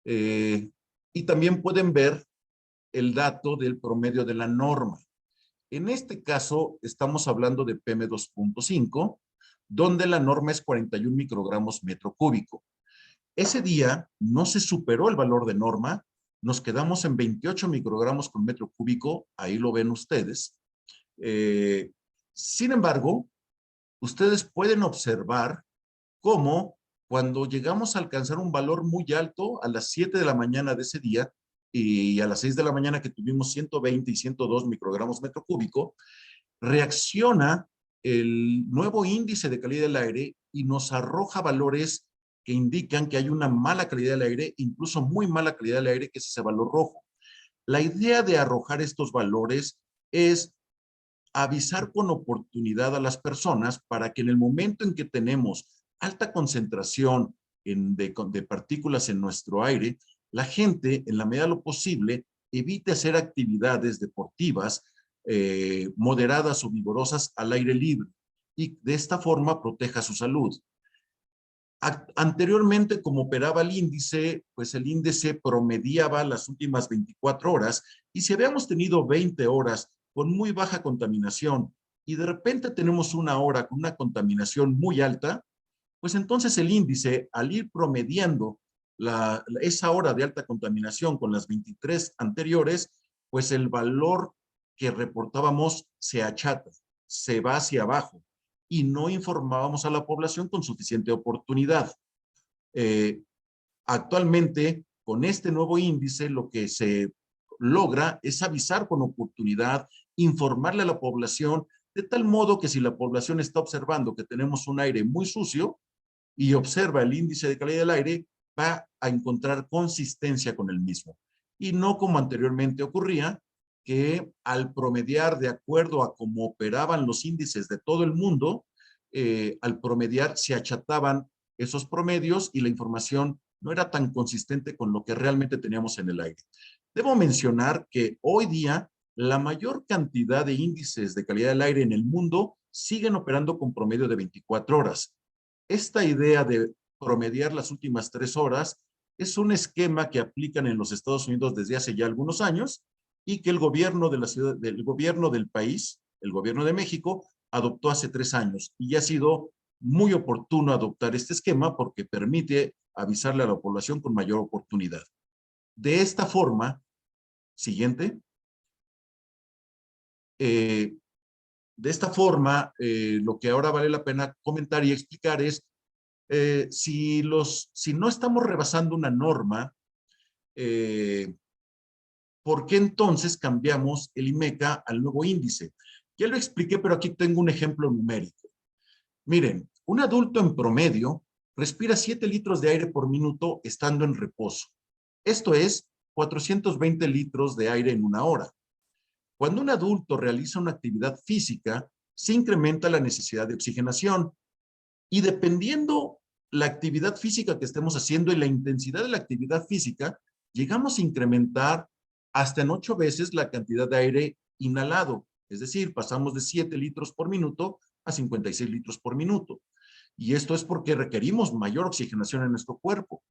Y también pueden ver el dato del promedio de la norma. En este caso, estamos hablando de PM2.5, donde la norma es 41 microgramos metro cúbico. Ese día no se superó el valor de norma, nos quedamos en 28 microgramos con metro cúbico, ahí lo ven ustedes. Sin embargo, ustedes pueden observar cómo cuando llegamos a alcanzar un valor muy alto a las 7 de la mañana de ese día y a las 6 de la mañana que tuvimos 120 y 102 microgramos metro cúbico, reacciona el nuevo índice de calidad del aire y nos arroja valores que indican que hay una mala calidad del aire, incluso muy mala calidad del aire, que es ese valor rojo. La idea de arrojar estos valores es avisar con oportunidad a las personas para que en el momento en que tenemos alta concentración de partículas en nuestro aire, la gente, en la medida de lo posible, evite hacer actividades deportivas moderadas o vigorosas al aire libre y de esta forma proteja su salud. Anteriormente, como operaba el índice, pues el índice promediaba las últimas 24 horas, y si habíamos tenido 20 horas con muy baja contaminación y de repente tenemos una hora con una contaminación muy alta, pues entonces el índice, al ir promediando esa hora de alta contaminación con las 23 anteriores, pues el valor que reportábamos se achata, se va hacia abajo, y no informábamos a la población con suficiente oportunidad. Actualmente, con este nuevo índice, lo que se logra es avisar con oportunidad, informarle a la población, de tal modo que si la población está observando que tenemos un aire muy sucio y observa el índice de calidad del aire, va a encontrar consistencia con el mismo. Y no como anteriormente ocurría, que al promediar de acuerdo a cómo operaban los índices de todo el mundo, al promediar se achataban esos promedios y la información no era tan consistente con lo que realmente teníamos en el aire. Debo mencionar que hoy día la mayor cantidad de índices de calidad del aire en el mundo siguen operando con promedio de 24 horas. Esta idea de promediar las últimas 3 horas es un esquema que aplican en los Estados Unidos desde hace ya algunos años, y que el gobierno de la ciudad, el gobierno del país, el gobierno de México, adoptó hace 3 años, y ha sido muy oportuno adoptar este esquema porque permite avisarle a la población con mayor oportunidad. De esta forma, siguiente, lo que ahora vale la pena comentar y explicar es si no estamos rebasando una norma, ¿por qué entonces cambiamos el IMECA al nuevo índice? Ya lo expliqué, pero aquí tengo un ejemplo numérico. Miren, un adulto en promedio respira 7 litros de aire por minuto estando en reposo. Esto es 420 litros de aire en una hora. Cuando un adulto realiza una actividad física, se incrementa la necesidad de oxigenación. Y dependiendo la actividad física que estemos haciendo y la intensidad de la actividad física, llegamos a incrementar hasta en 8 veces la cantidad de aire inhalado. Es decir, pasamos de 7 litros por minuto a 56 litros por minuto. Y esto es porque requerimos mayor oxigenación en nuestro cuerpo.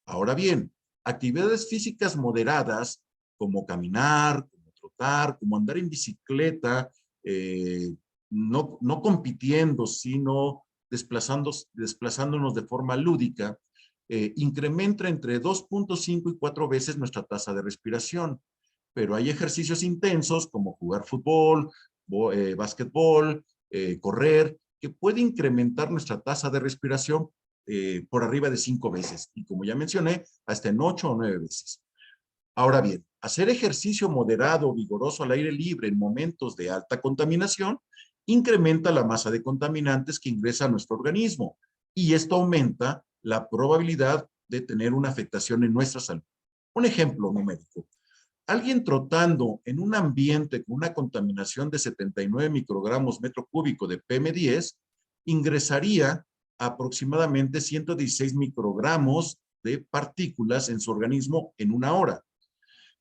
Ahora bien, actividades físicas moderadas, como caminar, como trotar, como andar en bicicleta, no compitiendo, sino desplazándonos de forma lúdica, incrementa entre 2.5 y 4 veces nuestra tasa de respiración. Pero hay ejercicios intensos como jugar fútbol, básquetbol, correr, que puede incrementar nuestra tasa de respiración por arriba de 5 veces. Y como ya mencioné, hasta en 8 o 9 veces. Ahora bien, hacer ejercicio moderado o vigoroso al aire libre en momentos de alta contaminación incrementa la masa de contaminantes que ingresa a nuestro organismo, y esto aumenta la probabilidad de tener una afectación en nuestra salud. Un ejemplo numérico. Alguien trotando en un ambiente con una contaminación de 79 microgramos metro cúbico de PM10 ingresaría aproximadamente 116 microgramos de partículas en su organismo en una hora.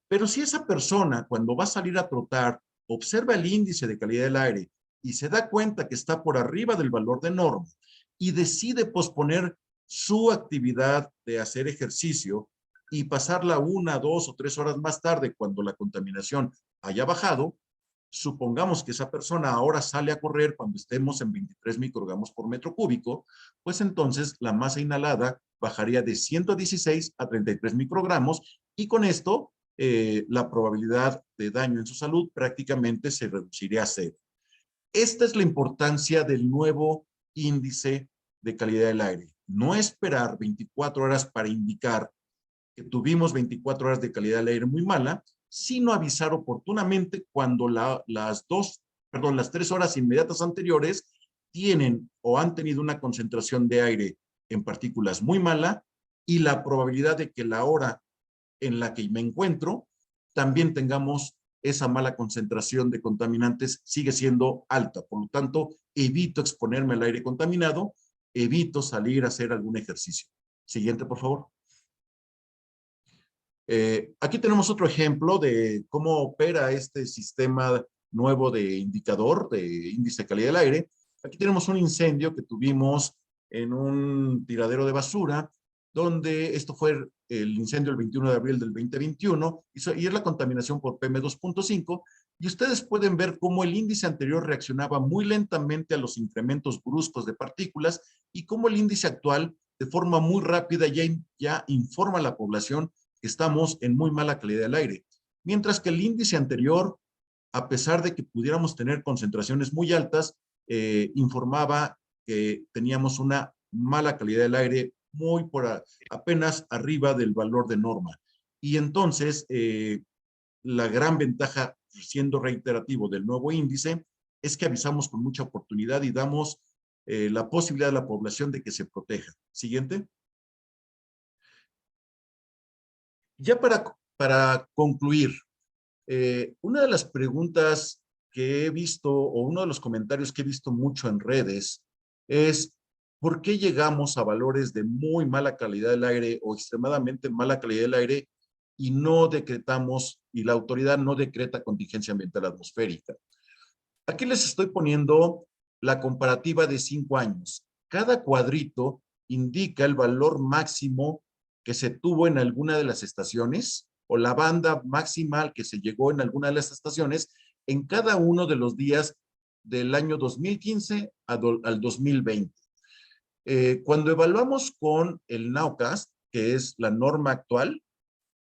Pero si esa persona, cuando va a salir a trotar, observa el índice de calidad del aire y se da cuenta que está por arriba del valor de norma y decide posponer su actividad de hacer ejercicio y pasarla 1, 2 o 3 horas más tarde cuando la contaminación haya bajado, supongamos que esa persona ahora sale a correr cuando estemos en 23 microgramos por metro cúbico, pues entonces la masa inhalada bajaría de 116 a 33 microgramos, y con esto la probabilidad de daño en su salud prácticamente se reduciría a 0. Esta es la importancia del nuevo índice de calidad del aire. No esperar 24 horas para indicar que tuvimos 24 horas de calidad del aire muy mala, sino avisar oportunamente cuando las 3 horas inmediatas anteriores tienen o han tenido una concentración de aire en partículas muy mala, y la probabilidad de que la hora en la que me encuentro también tengamos esa mala concentración de contaminantes sigue siendo alta. Por lo tanto, evito exponerme al aire contaminado, evito salir a hacer algún ejercicio. Siguiente, por favor. Aquí tenemos otro ejemplo de cómo opera este sistema nuevo de indicador, de índice de calidad del aire. Aquí tenemos un incendio que tuvimos en un tiradero de basura, donde esto fue el incendio el 21 de abril del 2021, y es la contaminación por PM2.5, y ustedes pueden ver cómo el índice anterior reaccionaba muy lentamente a los incrementos bruscos de partículas, y cómo el índice actual, de forma muy rápida, ya informa a la población que estamos en muy mala calidad del aire. Mientras que el índice anterior, a pesar de que pudiéramos tener concentraciones muy altas, informaba que teníamos una mala calidad del aire muy apenas arriba del valor de norma. Y entonces, la gran ventaja, siendo reiterativo, del nuevo índice es que avisamos con mucha oportunidad y damos la posibilidad a la población de que se proteja. Siguiente. Ya para concluir, una de las preguntas que he visto, o uno de los comentarios que he visto mucho en redes, es ¿por qué llegamos a valores de muy mala calidad del aire o extremadamente mala calidad del aire y no decretamos, y la autoridad no decreta contingencia ambiental atmosférica? Aquí les estoy poniendo la comparativa de 5 años. Cada cuadrito indica el valor máximo que se tuvo en alguna de las estaciones, o la banda máxima al que se llegó en alguna de las estaciones en cada uno de los días del año 2015 al 2020. Cuando evaluamos con el Nowcast, que es la norma actual,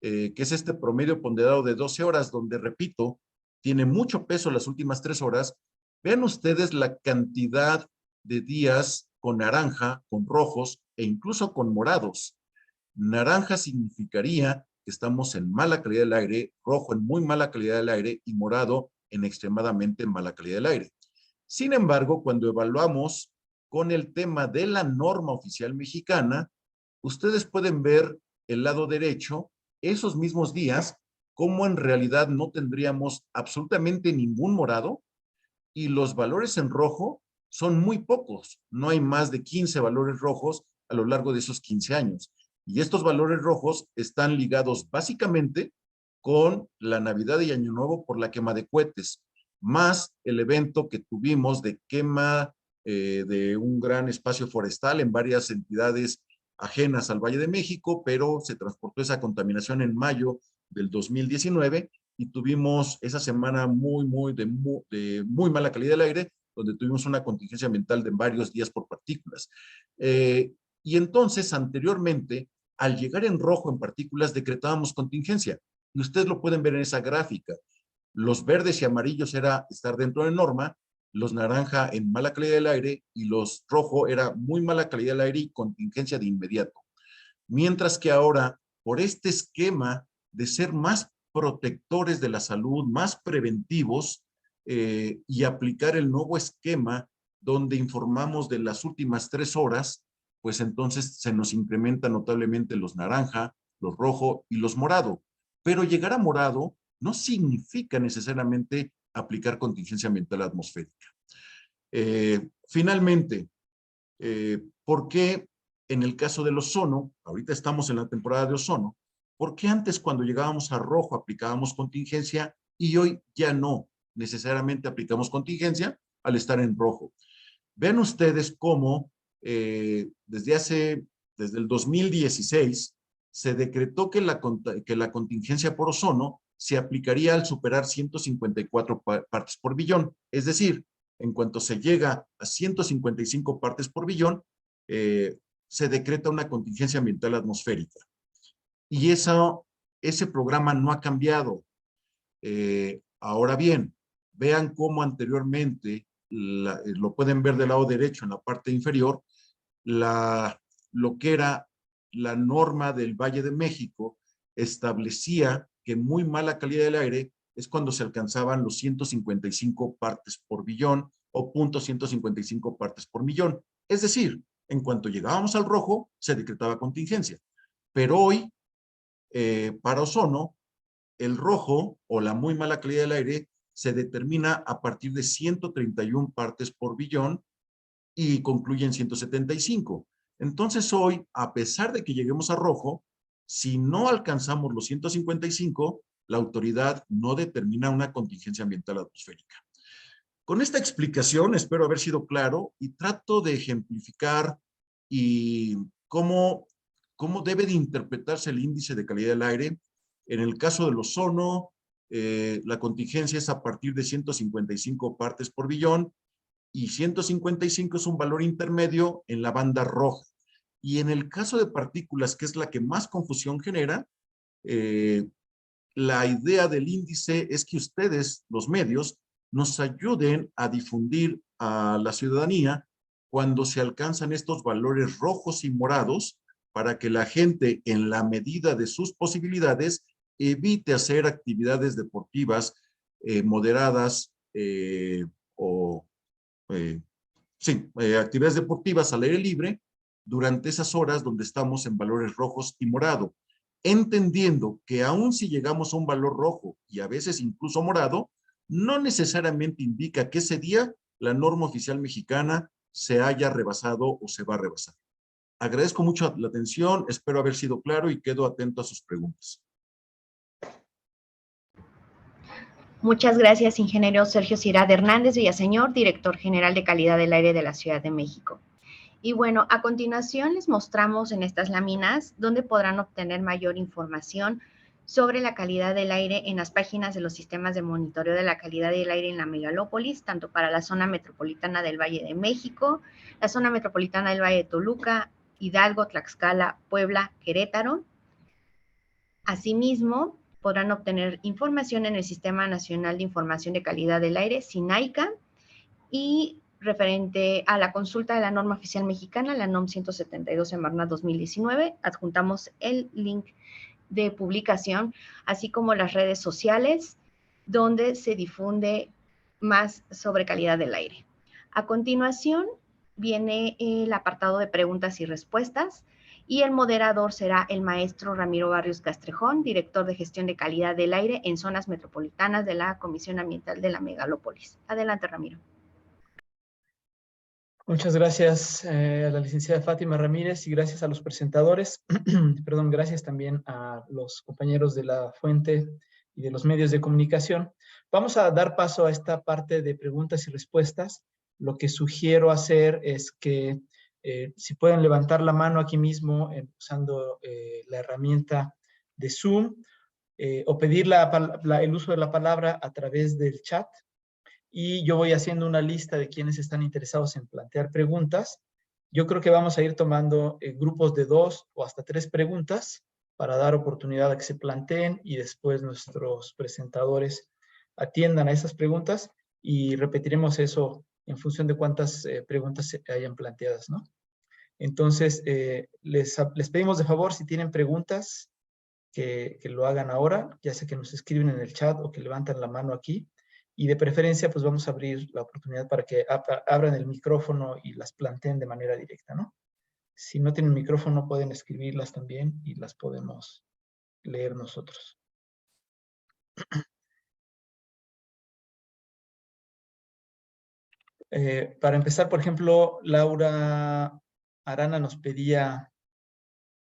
que es este promedio ponderado de 12 horas, donde, repito, tiene mucho peso las últimas 3 horas, vean ustedes la cantidad de días con naranja, con rojos e incluso con morados. Naranja significaría que estamos en mala calidad del aire, rojo en muy mala calidad del aire y morado en extremadamente mala calidad del aire. Sin embargo, cuando evaluamos con el tema de la norma oficial mexicana, ustedes pueden ver el lado derecho, esos mismos días, cómo en realidad no tendríamos absolutamente ningún morado, y los valores en rojo son muy pocos. No hay más de 15 valores rojos a lo largo de esos 15 años. Y estos valores rojos están ligados básicamente con la Navidad y Año Nuevo por la quema de cohetes, más el evento que tuvimos de quema de un gran espacio forestal en varias entidades ajenas al Valle de México, pero se transportó esa contaminación en mayo del 2019 y tuvimos esa semana de muy mala calidad del aire, donde tuvimos una contingencia ambiental de varios días por partículas. Y entonces, anteriormente, al llegar en rojo en partículas, decretábamos contingencia. Y ustedes lo pueden ver en esa gráfica. Los verdes y amarillos era estar dentro de norma, los naranja en mala calidad del aire y los rojo era muy mala calidad del aire y contingencia de inmediato. Mientras que ahora, por este esquema de ser más protectores de la salud, más preventivos, y aplicar el nuevo esquema donde informamos de las últimas 3 horas, pues entonces se nos incrementa notablemente los naranja, los rojo y los morado. Pero llegar a morado no significa necesariamente aplicar contingencia ambiental atmosférica. Finalmente, ¿por qué en el caso del ozono, ahorita estamos en la temporada de ozono, por qué antes cuando llegábamos a rojo aplicábamos contingencia y hoy ya no necesariamente aplicamos contingencia al estar en rojo? Vean ustedes cómo desde el 2016 se decretó que la contingencia por ozono se aplicaría al superar 154 partes por billón. Es decir, en cuanto se llega a 155 partes por billón, se decreta una contingencia ambiental atmosférica. Y ese programa no ha cambiado. Ahora bien, vean cómo anteriormente, lo pueden ver del lado derecho en la parte inferior, lo que era la norma del Valle de México establecía que muy mala calidad del aire es cuando se alcanzaban los 155 partes por billón o 0.155 partes por millón. Es decir, en cuanto llegábamos al rojo, se decretaba contingencia. Pero hoy, para ozono, el rojo o la muy mala calidad del aire se determina a partir de 131 partes por billón y concluye en 175. Entonces hoy, a pesar de que lleguemos a rojo, si no alcanzamos los 155, la autoridad no determina una contingencia ambiental atmosférica. Con esta explicación espero haber sido claro y trato de ejemplificar y cómo debe de interpretarse el índice de calidad del aire. En el caso del ozono, la contingencia es a partir de 155 partes por billón, y 155 es un valor intermedio en la banda roja. Y en el caso de partículas, que es la que más confusión genera, la idea del índice es que ustedes, los medios, nos ayuden a difundir a la ciudadanía cuando se alcanzan estos valores rojos y morados, para que la gente, en la medida de sus posibilidades, evite hacer actividades deportivas moderadas actividades deportivas al aire libre durante esas horas donde estamos en valores rojos y morado, entendiendo que aun si llegamos a un valor rojo y a veces incluso morado, no necesariamente indica que ese día la norma oficial mexicana se haya rebasado o se va a rebasar. Agradezco mucho la atención, espero haber sido claro y quedo atento a sus preguntas. Muchas gracias, ingeniero Sergio Cirad Hernández Villaseñor, director general de Calidad del Aire de la Ciudad de México. Y bueno, a continuación les mostramos en estas láminas donde podrán obtener mayor información sobre la calidad del aire en las páginas de los sistemas de monitoreo de la calidad del aire en la megalópolis, tanto para la zona metropolitana del Valle de México, la zona metropolitana del Valle de Toluca, Hidalgo, Tlaxcala, Puebla, Querétaro. Asimismo, podrán obtener información en el Sistema Nacional de Información de Calidad del Aire, SINAICA, y referente a la consulta de la norma oficial mexicana, la NOM 172/2019, adjuntamos el link de publicación, así como las redes sociales, donde se difunde más sobre calidad del aire. A continuación, viene el apartado de preguntas y respuestas, y el moderador será el maestro Ramiro Barrios Castrejón, director de gestión de calidad del aire en zonas metropolitanas de la Comisión Ambiental de la Megalópolis. Adelante, Ramiro. Muchas gracias a la licenciada Fátima Ramírez y gracias a los presentadores. Perdón, gracias también a los compañeros de la fuente y de los medios de comunicación. Vamos a dar paso a esta parte de preguntas y respuestas. Lo que sugiero hacer es que si pueden levantar la mano aquí mismo usando la herramienta de Zoom o pedir el uso de la palabra a través del chat. Y yo voy haciendo una lista de quienes están interesados en plantear preguntas. Yo creo que vamos a ir tomando grupos de 2 o hasta 3 preguntas para dar oportunidad a que se planteen y después nuestros presentadores atiendan a esas preguntas y repetiremos eso en función de cuántas preguntas se hayan planteadas, ¿no? Entonces, les pedimos de favor, si tienen preguntas, que lo hagan ahora, ya sea que nos escriben en el chat o que levantan la mano aquí. Y de preferencia, pues vamos a abrir la oportunidad para que abran el micrófono y las planteen de manera directa, ¿no? Si no tienen micrófono, pueden escribirlas también y las podemos leer nosotros. Para empezar, por ejemplo, Laura Arana nos pedía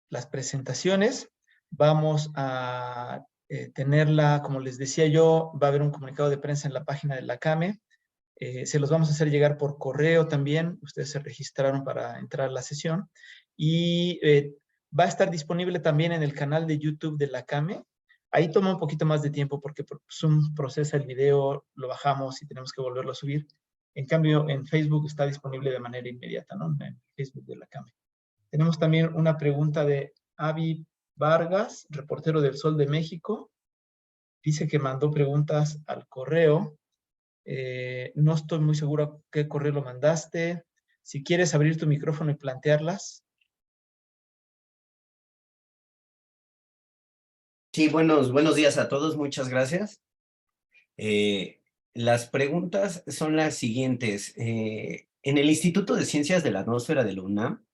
las presentaciones. Vamos a tenerla, como les decía yo, va a haber un comunicado de prensa en la página de la CAME. Se los vamos a hacer llegar por correo también. Ustedes se registraron para entrar a la sesión. Y va a estar disponible también en el canal de YouTube de la CAME. Ahí toma un poquito más de tiempo porque Zoom procesa el video, lo bajamos y tenemos que volverlo a subir. En cambio, en Facebook está disponible de manera inmediata, ¿no? En Facebook de la CAME. Tenemos también una pregunta de Avi Vargas, reportero del Sol de México. Dice que mandó preguntas al correo. No estoy muy seguro qué correo lo mandaste. Si quieres abrir tu micrófono y plantearlas. Sí, buenos días a todos. Muchas gracias. Las preguntas son las siguientes. En el Instituto de Ciencias de la Atmósfera de la UNAM,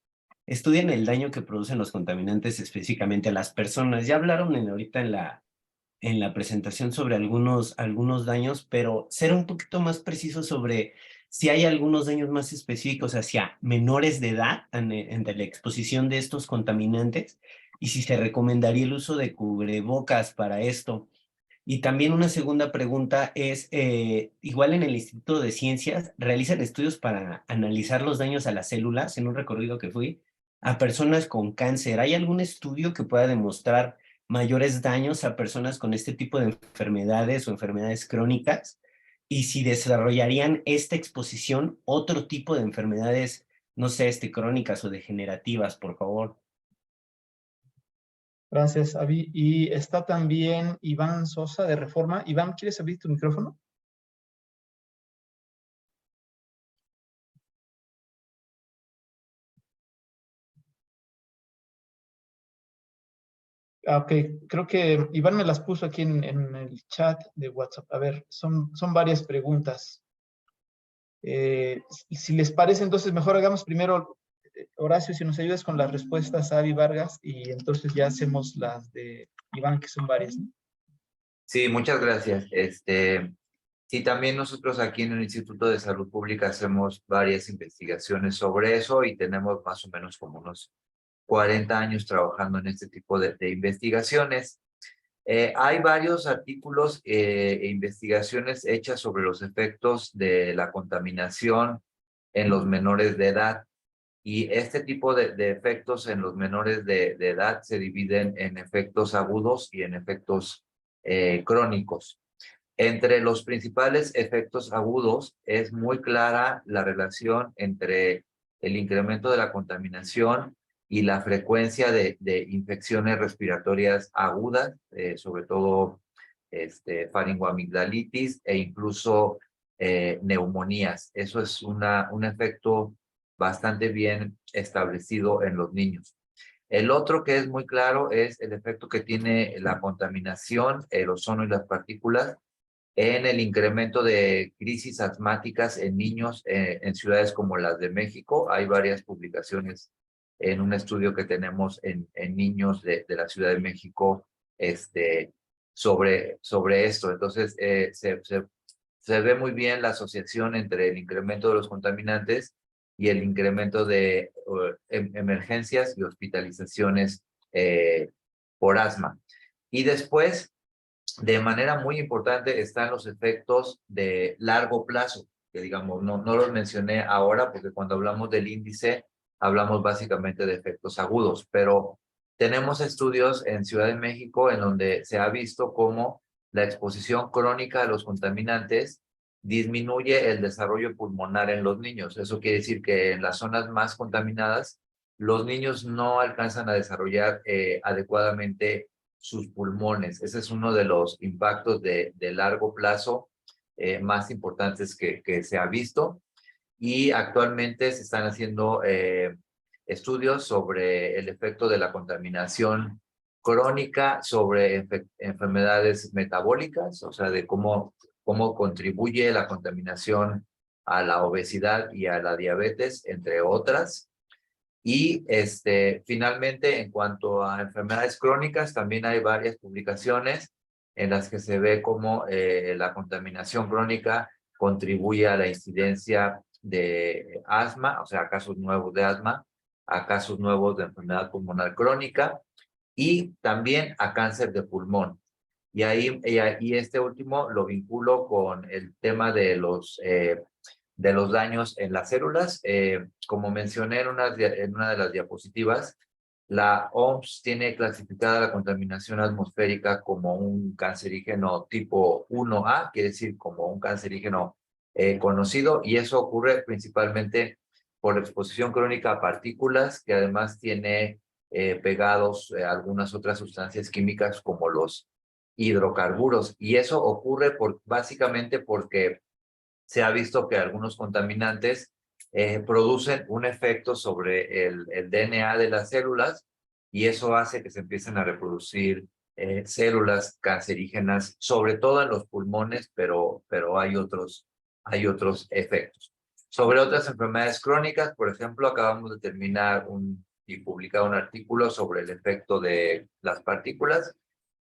estudian el daño que producen los contaminantes específicamente a las personas. Ya hablaron ahorita en la presentación sobre algunos daños, pero ser un poquito más preciso sobre si hay algunos daños más específicos hacia menores de edad ante la exposición de estos contaminantes y si se recomendaría el uso de cubrebocas para esto. Y también una segunda pregunta es, igual en el Instituto de Ciencias, realizan estudios para analizar los daños a las células. En un recorrido que fui, a personas con cáncer. ¿Hay algún estudio que pueda demostrar mayores daños a personas con este tipo de enfermedades o enfermedades crónicas? Y si desarrollarían esta exposición otro tipo de enfermedades, no sé, crónicas o degenerativas, por favor. Gracias, Avi. Y está también Iván Sosa de Reforma. Iván, ¿quieres abrir tu micrófono? Ok, creo que Iván me las puso aquí en el chat de WhatsApp. A ver, son varias preguntas. Si les parece, entonces mejor hagamos primero, Horacio, si nos ayudas con las respuestas a Avi Vargas, y entonces ya hacemos las de Iván, que son varias, ¿no? Sí, muchas gracias. Sí, también nosotros aquí en el Instituto de Salud Pública hacemos varias investigaciones sobre eso y tenemos más o menos como unos 40 años trabajando en este tipo de investigaciones. Hay varios artículos e investigaciones hechas sobre los efectos de la contaminación en los menores de edad. Y este tipo de efectos en los menores de edad se dividen en efectos agudos y en efectos crónicos. Entre los principales efectos agudos es muy clara la relación entre el incremento de la contaminación y la frecuencia de infecciones respiratorias agudas, sobre todo faringoamigdalitis e incluso neumonías. Eso es un efecto bastante bien establecido en los niños. El otro que es muy claro es el efecto que tiene la contaminación, el ozono y las partículas en el incremento de crisis asmáticas en niños en ciudades como las de México. Hay varias publicaciones en un estudio que tenemos en niños de la Ciudad de México sobre esto. Entonces, se ve muy bien la asociación entre el incremento de los contaminantes y el incremento de emergencias y hospitalizaciones por asma. Y después, de manera muy importante, están los efectos de largo plazo, que digamos, no los mencioné ahora porque cuando hablamos del índice, hablamos básicamente de efectos agudos, pero tenemos estudios en Ciudad de México en donde se ha visto cómo la exposición crónica a los contaminantes disminuye el desarrollo pulmonar en los niños. Eso quiere decir que en las zonas más contaminadas, los niños no alcanzan a desarrollar adecuadamente sus pulmones. Ese es uno de los impactos de largo plazo más importantes que se ha visto. Y actualmente se están haciendo estudios sobre el efecto de la contaminación crónica sobre enfermedades metabólicas, o sea, de cómo contribuye la contaminación a la obesidad y a la diabetes, entre otras. Y finalmente, en cuanto a enfermedades crónicas, también hay varias publicaciones en las que se ve cómo la contaminación crónica contribuye a la incidencia de asma, o sea, a casos nuevos de asma, a casos nuevos de enfermedad pulmonar crónica y también a cáncer de pulmón. Y este último lo vinculo con el tema de los daños en las células. Como mencioné en una de las diapositivas, la OMS tiene clasificada la contaminación atmosférica como un cancerígeno tipo 1A, quiere decir como un cancerígeno conocido, y eso ocurre principalmente por exposición crónica a partículas, que además tiene pegados algunas otras sustancias químicas como los hidrocarburos, y eso ocurre básicamente porque se ha visto que algunos contaminantes producen un efecto sobre el DNA de las células y eso hace que se empiecen a reproducir células cancerígenas, sobre todo en los pulmones, pero hay otros efectos. Sobre otras enfermedades crónicas, por ejemplo, acabamos de terminar y publicar un artículo sobre el efecto de las partículas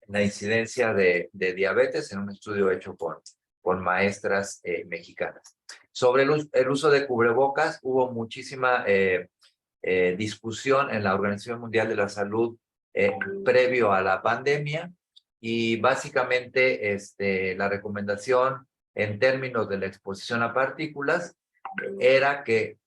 en la incidencia de diabetes en un estudio hecho con maestras mexicanas. Sobre el uso de cubrebocas, hubo muchísima discusión en la Organización Mundial de la Salud previo a la pandemia y básicamente la recomendación en términos de la exposición a partículas era que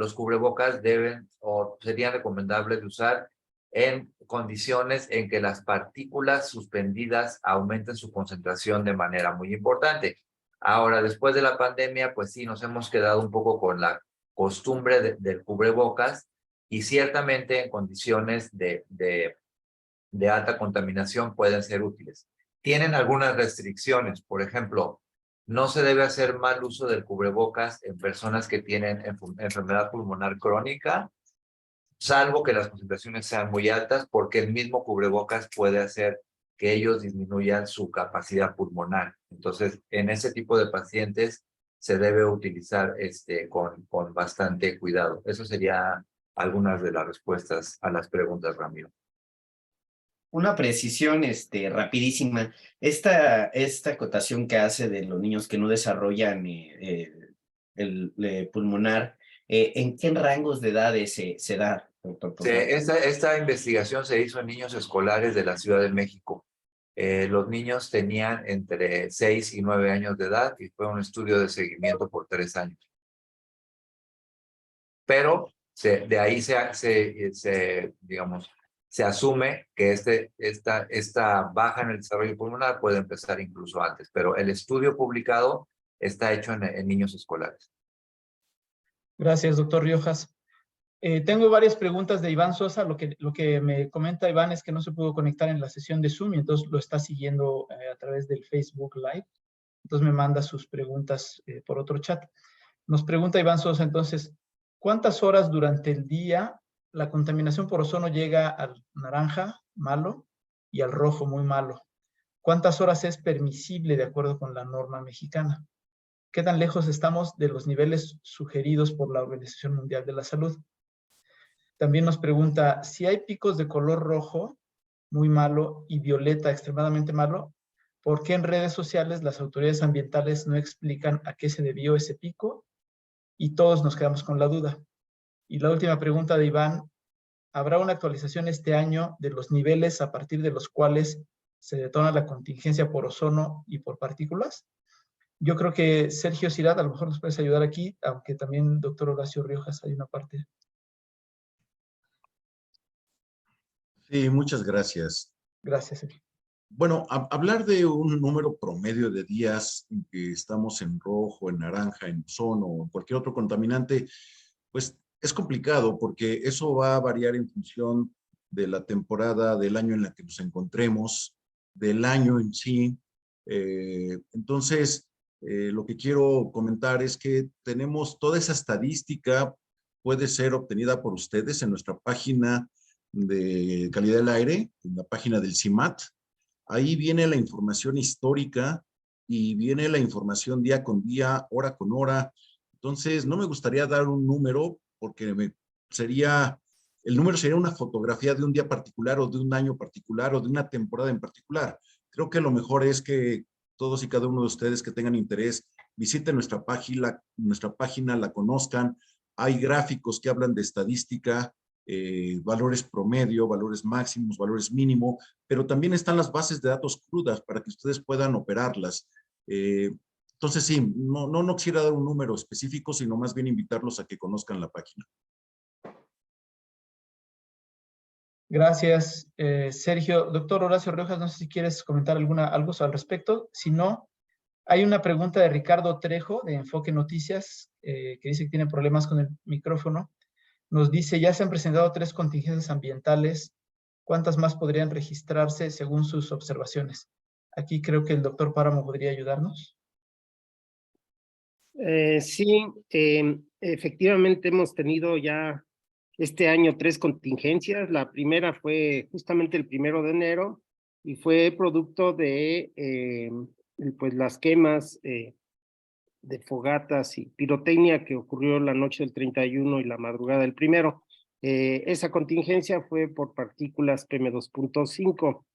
los cubrebocas deben o serían recomendables de usar en condiciones en que las partículas suspendidas aumenten su concentración de manera muy importante. Ahora, después de la pandemia, pues sí, nos hemos quedado un poco con la costumbre del cubrebocas y ciertamente en condiciones de alta contaminación pueden ser útiles. Tienen algunas restricciones, por ejemplo, no se debe hacer mal uso del cubrebocas en personas que tienen enfermedad pulmonar crónica, salvo que las concentraciones sean muy altas, porque el mismo cubrebocas puede hacer que ellos disminuyan su capacidad pulmonar. Entonces, en ese tipo de pacientes se debe utilizar con bastante cuidado. Eso sería algunas de las respuestas a las preguntas, Ramiro. Una precisión rapidísima. Esta acotación que hace de los niños que no desarrollan el pulmonar, ¿en qué rangos de edades se da, doctor? Esta investigación se hizo en niños escolares de la Ciudad de México. Los niños tenían entre 6 y 9 años de edad y fue un estudio de seguimiento por 3 años. Pero de ahí se asume que esta baja en el desarrollo pulmonar puede empezar incluso antes, pero el estudio publicado está hecho en niños escolares. Gracias, doctor Riojas. Tengo varias preguntas de Iván Sosa. Lo que me comenta Iván es que no se pudo conectar en la sesión de Zoom y entonces lo está siguiendo a través del Facebook Live. Entonces me manda sus preguntas por otro chat. Nos pregunta Iván Sosa entonces, ¿cuántas horas durante el día la contaminación por ozono llega al naranja, malo, y al rojo, muy malo? ¿Cuántas horas es permisible de acuerdo con la norma mexicana? ¿Qué tan lejos estamos de los niveles sugeridos por la Organización Mundial de la Salud? También nos pregunta, si hay picos de color rojo, muy malo, y violeta, extremadamente malo, ¿por qué en redes sociales las autoridades ambientales no explican a qué se debió ese pico? Y todos nos quedamos con la duda. Y la última pregunta de Iván, ¿habrá una actualización este año de los niveles a partir de los cuales se detona la contingencia por ozono y por partículas? Yo creo que Sergio Cirat a lo mejor nos puedes ayudar aquí, aunque también doctor Horacio Riojas hay una parte. Sí, muchas gracias. Gracias, Sergio. Bueno, hablar de un número promedio de días en que estamos en rojo, en naranja, en ozono o cualquier otro contaminante, pues es complicado porque eso va a variar en función de la temporada del año en la que nos encontremos, del año en sí. Entonces, lo que quiero comentar es que tenemos toda esa estadística, puede ser obtenida por ustedes en nuestra página de calidad del aire, en la página del CIMAT. Ahí viene la información histórica y viene la información día con día, hora con hora. Entonces, no me gustaría dar un número porque el número sería una fotografía de un día particular o de un año particular o de una temporada en particular. Creo que lo mejor es que todos y cada uno de ustedes que tengan interés visiten nuestra página, la conozcan. Hay gráficos que hablan de estadística, valores promedio, valores máximos, valores mínimo, pero también están las bases de datos crudas para que ustedes puedan operarlas. Entonces sí, no quisiera dar un número específico, sino más bien invitarlos a que conozcan la página. Gracias, Sergio. Doctor Horacio Riojas, no sé si quieres comentar algo al respecto. Si no, hay una pregunta de Ricardo Trejo, de Enfoque Noticias, que dice que tiene problemas con el micrófono. Nos dice, ya se han presentado 3 contingencias ambientales. ¿Cuántas más podrían registrarse según sus observaciones? Aquí creo que el doctor Páramo podría ayudarnos. Sí, efectivamente hemos tenido ya este año 3 contingencias. La primera fue justamente el 1 de enero y fue producto de pues las quemas de fogatas y pirotecnia que ocurrió la noche del 31 y la madrugada del 1. Esa contingencia fue por partículas PM2.5.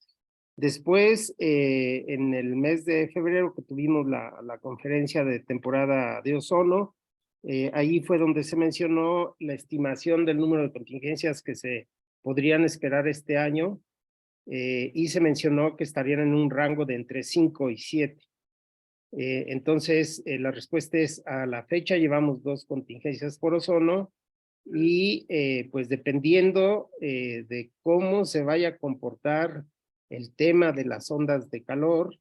Después, en el mes de febrero que tuvimos la conferencia de temporada de ozono, ahí fue donde se mencionó la estimación del número de contingencias que se podrían esperar este año y se mencionó que estarían en un rango de entre 5 y 7. Entonces, la respuesta es, a la fecha llevamos 2 contingencias por ozono y pues dependiendo de cómo se vaya a comportar el tema de las ondas de calor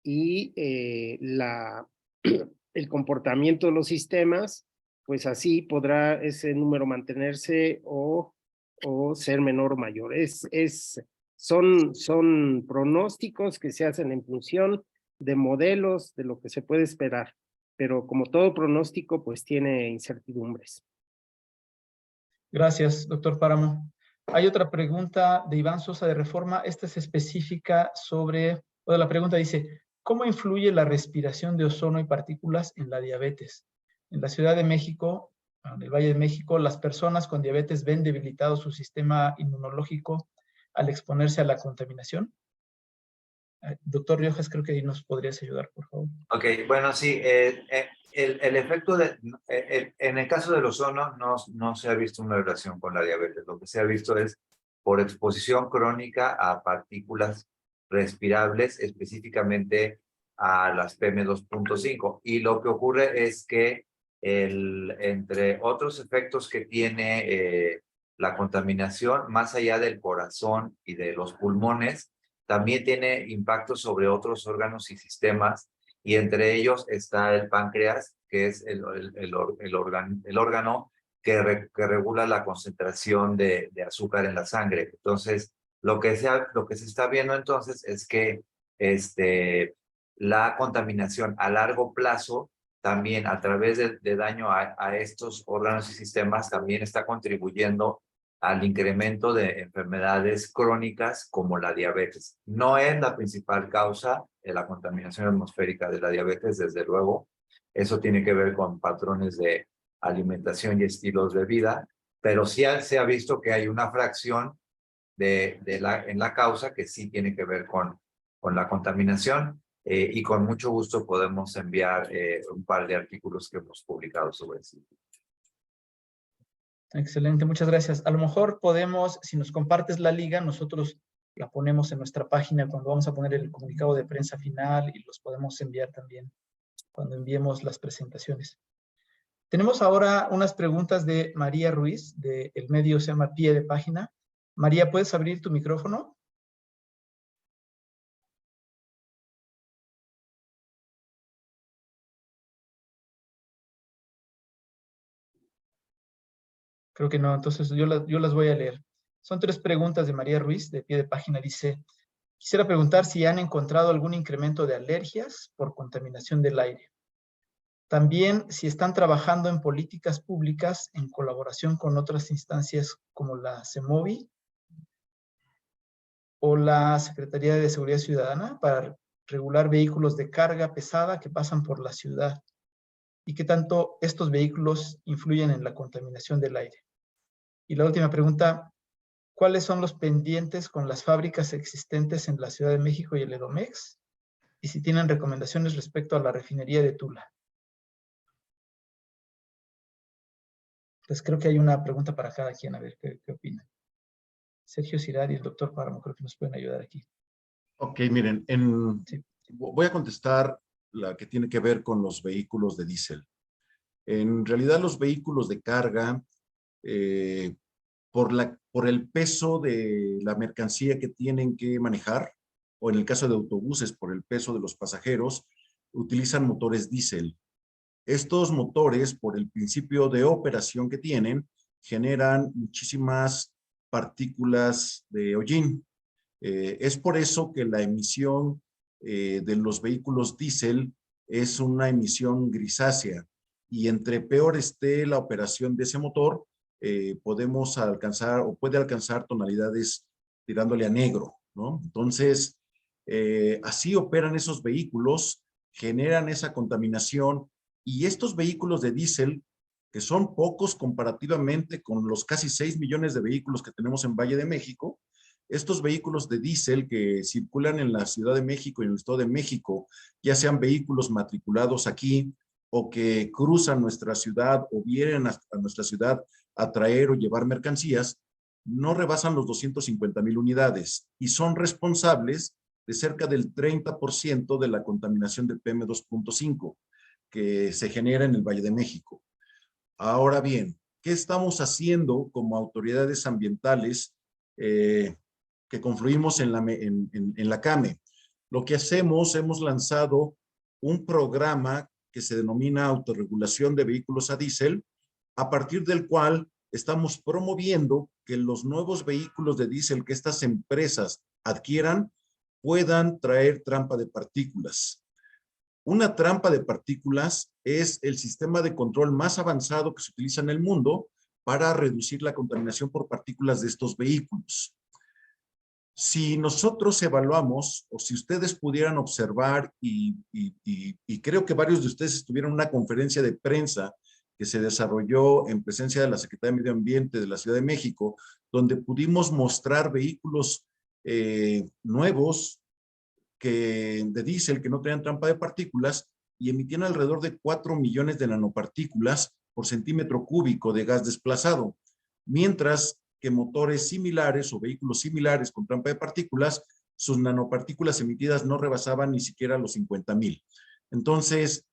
y el comportamiento de los sistemas, pues así podrá ese número mantenerse o ser menor o mayor. Son pronósticos que se hacen en función de modelos de lo que se puede esperar, pero como todo pronóstico, pues tiene incertidumbres. Gracias, doctor Páramo. Hay otra pregunta de Iván Sosa de Reforma. Esta es específica sobre, la pregunta dice, ¿cómo influye la respiración de ozono y partículas en la diabetes? En la Ciudad de México, en el Valle de México, las personas con diabetes ven debilitado su sistema inmunológico al exponerse a la contaminación. Doctor Riojas, creo que ahí nos podrías ayudar, por favor. Ok, bueno, sí, el efecto en el caso del ozono no se ha visto una relación con la diabetes. Lo que se ha visto es por exposición crónica a partículas respirables, específicamente a las PM2.5. Y lo que ocurre es que entre otros efectos que tiene la contaminación, más allá del corazón y de los pulmones, también tiene impacto sobre otros órganos y sistemas, y entre ellos está el páncreas, que es el órgano que regula la concentración de azúcar en la sangre. Entonces, lo que se está viendo entonces es que la contaminación a largo plazo, también a través de daño a estos órganos y sistemas, también está contribuyendo al incremento de enfermedades crónicas como la diabetes. No es la principal causa de la contaminación atmosférica de la diabetes, desde luego. Eso tiene que ver con patrones de alimentación y estilos de vida, pero sí se ha visto que hay una fracción en la causa que sí tiene que ver con la contaminación, y con mucho gusto podemos enviar un par de artículos que hemos publicado sobre eso. Excelente, muchas gracias. A lo mejor podemos, si nos compartes la liga, nosotros la ponemos en nuestra página cuando vamos a poner el comunicado de prensa final y los podemos enviar también cuando enviemos las presentaciones. Tenemos ahora unas preguntas de María Ruiz, del medio se llama Pie de Página. María, ¿puedes abrir tu micrófono? Creo que no, entonces yo las voy a leer. Son 3 preguntas de María Ruiz, de Pie de Página. Dice, quisiera preguntar si han encontrado algún incremento de alergias por contaminación del aire. También si están trabajando en políticas públicas en colaboración con otras instancias como la CEMOVI o la Secretaría de Seguridad Ciudadana para regular vehículos de carga pesada que pasan por la ciudad y qué tanto estos vehículos influyen en la contaminación del aire. Y la última pregunta, ¿cuáles son los pendientes con las fábricas existentes en la Ciudad de México y el Edomex? Y si tienen recomendaciones respecto a la refinería de Tula. Pues creo que hay una pregunta para cada quien, a ver qué opinan. Sergio Cirad y el doctor Páramo creo que nos pueden ayudar aquí. Ok, miren, Sí. voy a contestar la que tiene que ver con los vehículos de diésel. En realidad los vehículos de carga, por el peso de la mercancía que tienen que manejar, o en el caso de autobuses, por el peso de los pasajeros, utilizan motores diésel. Estos motores, por el principio de operación que tienen, generan muchísimas partículas de hollín. Es por eso que la emisión de los vehículos diésel es una emisión grisácea, y entre peor esté la operación de ese motor, podemos alcanzar o puede alcanzar tonalidades tirándole a negro, ¿no? Entonces, así operan esos vehículos, generan esa contaminación, y estos vehículos de diésel, que son pocos comparativamente con los casi 6 millones de vehículos que tenemos en Valle de México, estos vehículos de diésel que circulan en la Ciudad de México y en el Estado de México, ya sean vehículos matriculados aquí o que cruzan nuestra ciudad o vienen a nuestra ciudad a traer o llevar mercancías, no rebasan los 250,000 unidades y son responsables de cerca del 30% de la contaminación de PM2.5 que se genera en el Valle de México. Ahora bien, ¿qué estamos haciendo como autoridades ambientales que confluimos en la CAME? Lo que hemos lanzado un programa que se denomina autorregulación de vehículos a diésel, a partir del cual estamos promoviendo que los nuevos vehículos de diésel que estas empresas adquieran puedan traer trampa de partículas. Una trampa de partículas es el sistema de control más avanzado que se utiliza en el mundo para reducir la contaminación por partículas de estos vehículos. Si nosotros evaluamos, o si ustedes pudieran observar, y creo que varios de ustedes estuvieron en una conferencia de prensa que se desarrolló en presencia de la Secretaría de Medio Ambiente de la Ciudad de México, donde pudimos mostrar vehículos nuevos de diésel que no tenían trampa de partículas y emitían alrededor de 4 millones de nanopartículas por centímetro cúbico de gas desplazado, mientras que motores similares o vehículos similares con trampa de partículas, sus nanopartículas emitidas no rebasaban ni siquiera los 50,000. Entonces,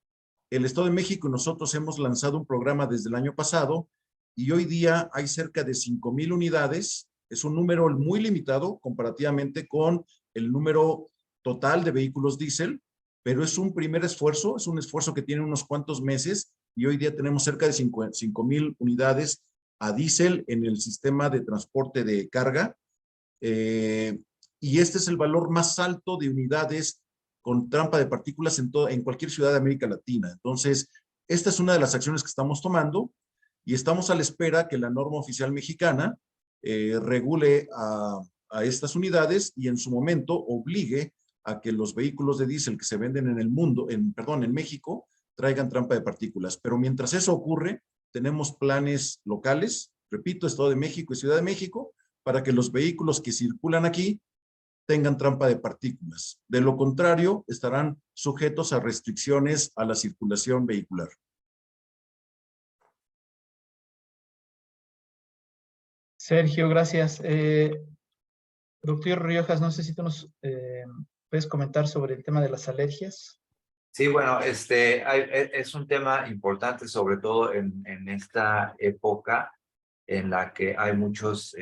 el Estado de México y nosotros hemos lanzado un programa desde el año pasado y hoy día hay cerca de 5,000 unidades. Es un número muy limitado comparativamente con el número total de vehículos diésel, pero es un primer esfuerzo, es un esfuerzo que tiene unos cuantos meses y hoy día tenemos cerca de 5,000 unidades a diésel en el sistema de transporte de carga, y este es el valor más alto de unidades con trampa de partículas en cualquier ciudad de América Latina. Entonces, esta es una de las acciones que estamos tomando y estamos a la espera que la norma oficial mexicana regule a estas unidades y en su momento obligue a que los vehículos de diésel que se venden en el mundo, en México, traigan trampa de partículas. Pero mientras eso ocurre, tenemos planes locales, repito, Estado de México y Ciudad de México, para que los vehículos que circulan aquí tengan trampa de partículas. De lo contrario, estarán sujetos a restricciones a la circulación vehicular. Sergio, gracias. Doctor Riojas, no sé si tú nos puedes comentar sobre el tema de las alergias. Sí, bueno, es un tema importante, sobre todo en esta época en la que hay muchos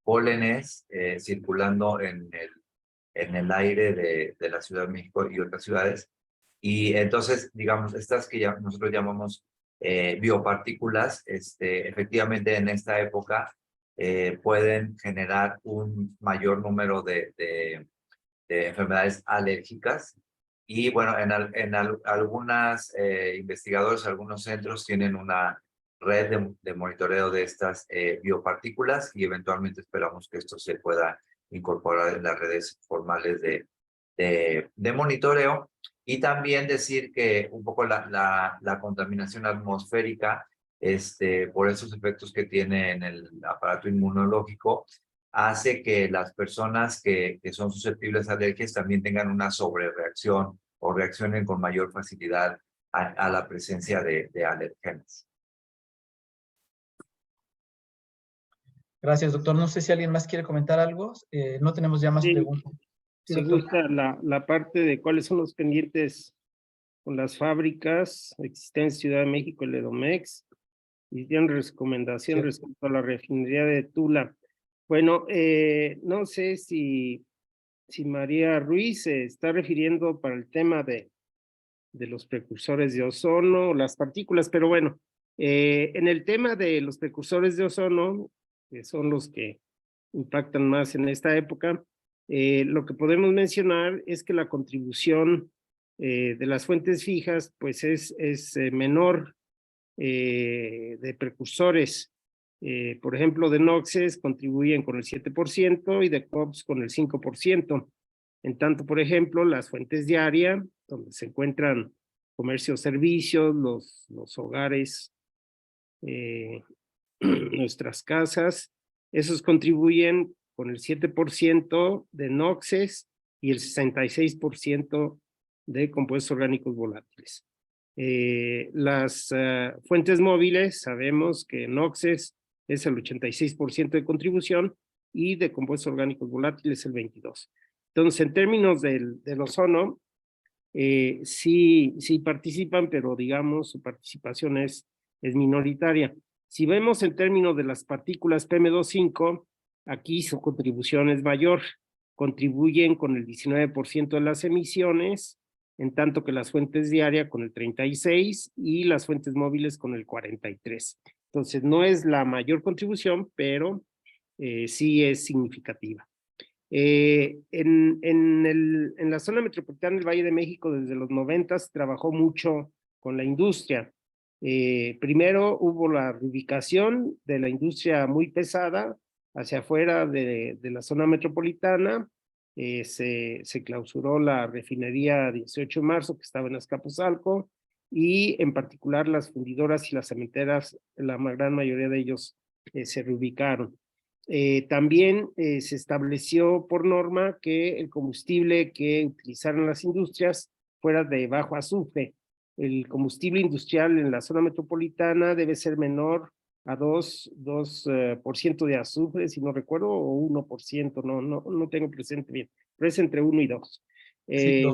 pólenes circulando en el aire de la Ciudad de México y otras ciudades. Y entonces, digamos, estas que nosotros llamamos biopartículas, efectivamente en esta época pueden generar un mayor número de enfermedades alérgicas. Y bueno, algunas investigadores, algunos centros tienen una red de monitoreo de estas biopartículas y eventualmente esperamos que esto se pueda incorporar en las redes formales de monitoreo. Y también decir que un poco la contaminación atmosférica, por esos efectos que tiene en el aparato inmunológico, hace que las personas que son susceptibles a alergias también tengan una sobrereacción o reaccionen con mayor facilidad a la presencia de alergenos. Gracias, doctor. No sé si alguien más quiere comentar algo. No tenemos ya más preguntas. Sí, me gusta la parte de cuáles son los pendientes con las fábricas existentes en Ciudad de México, el EDOMEX, y tienen recomendación respecto a la refinería de Tula. Bueno, no sé si María Ruiz se está refiriendo para el tema de los precursores de ozono, las partículas, pero bueno, en el tema de los precursores de ozono, que son los que impactan más en esta época, lo que podemos mencionar es que la contribución de las fuentes fijas pues es menor de precursores. Por ejemplo, de NOxes contribuyen con el 7% y de COPS con el 5%. En tanto, por ejemplo, las fuentes de área, donde se encuentran comercios, servicios, los hogares, nuestras casas, esos contribuyen con el 7% de NOxes y el 66% de compuestos orgánicos volátiles. Las fuentes móviles, sabemos que NOxes es el 86% de contribución y de compuestos orgánicos volátiles el 22%. Entonces, en términos del ozono, sí participan, pero digamos, su participación es minoritaria. Si vemos en términos de las partículas PM2.5, aquí su contribución es mayor. Contribuyen con el 19% de las emisiones, en tanto que las fuentes diarias con el 36% y las fuentes móviles con el 43%. Entonces, no es la mayor contribución, pero sí es significativa. En la zona metropolitana del Valle de México, desde los 90 se trabajó mucho con la industria. Primero hubo la reubicación de la industria muy pesada hacia afuera de la zona metropolitana. Se clausuró la refinería 18 de marzo, que estaba en Azcapotzalco, y en particular las fundidoras y las cementeras, la gran mayoría de ellos se reubicaron. También se estableció por norma que el combustible que utilizaran las industrias fuera de bajo azufre. El combustible industrial en la zona metropolitana debe ser menor a 2% de azufre, si no recuerdo, o 1%, no tengo presente bien, pero es entre 1 y 2. Sí,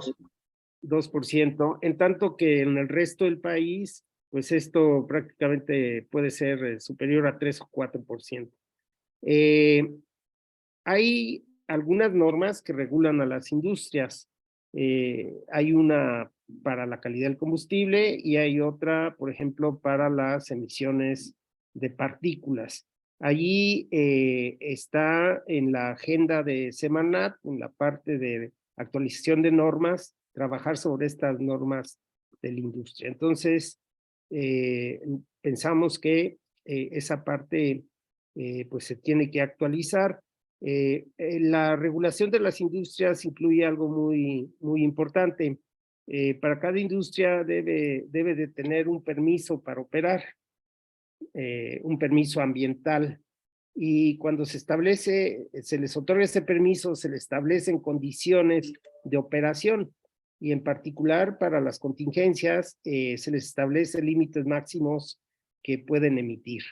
2%, en tanto que en el resto del país, pues esto prácticamente puede ser superior a 3 o 4%. Hay algunas normas que regulan a las industrias. Hay una para la calidad del combustible y hay otra, por ejemplo, para las emisiones de partículas. Allí está en la agenda de Semarnat, en la parte de actualización de normas, trabajar sobre estas normas de la industria. Entonces, pensamos que esa parte pues se tiene que actualizar. La regulación de las industrias incluye algo muy importante. Para cada industria debe de tener un permiso para operar, un permiso ambiental. Y cuando se les otorga ese permiso, se le establecen condiciones de operación. Y en particular para las contingencias, se les establece límites máximos que pueden emitir.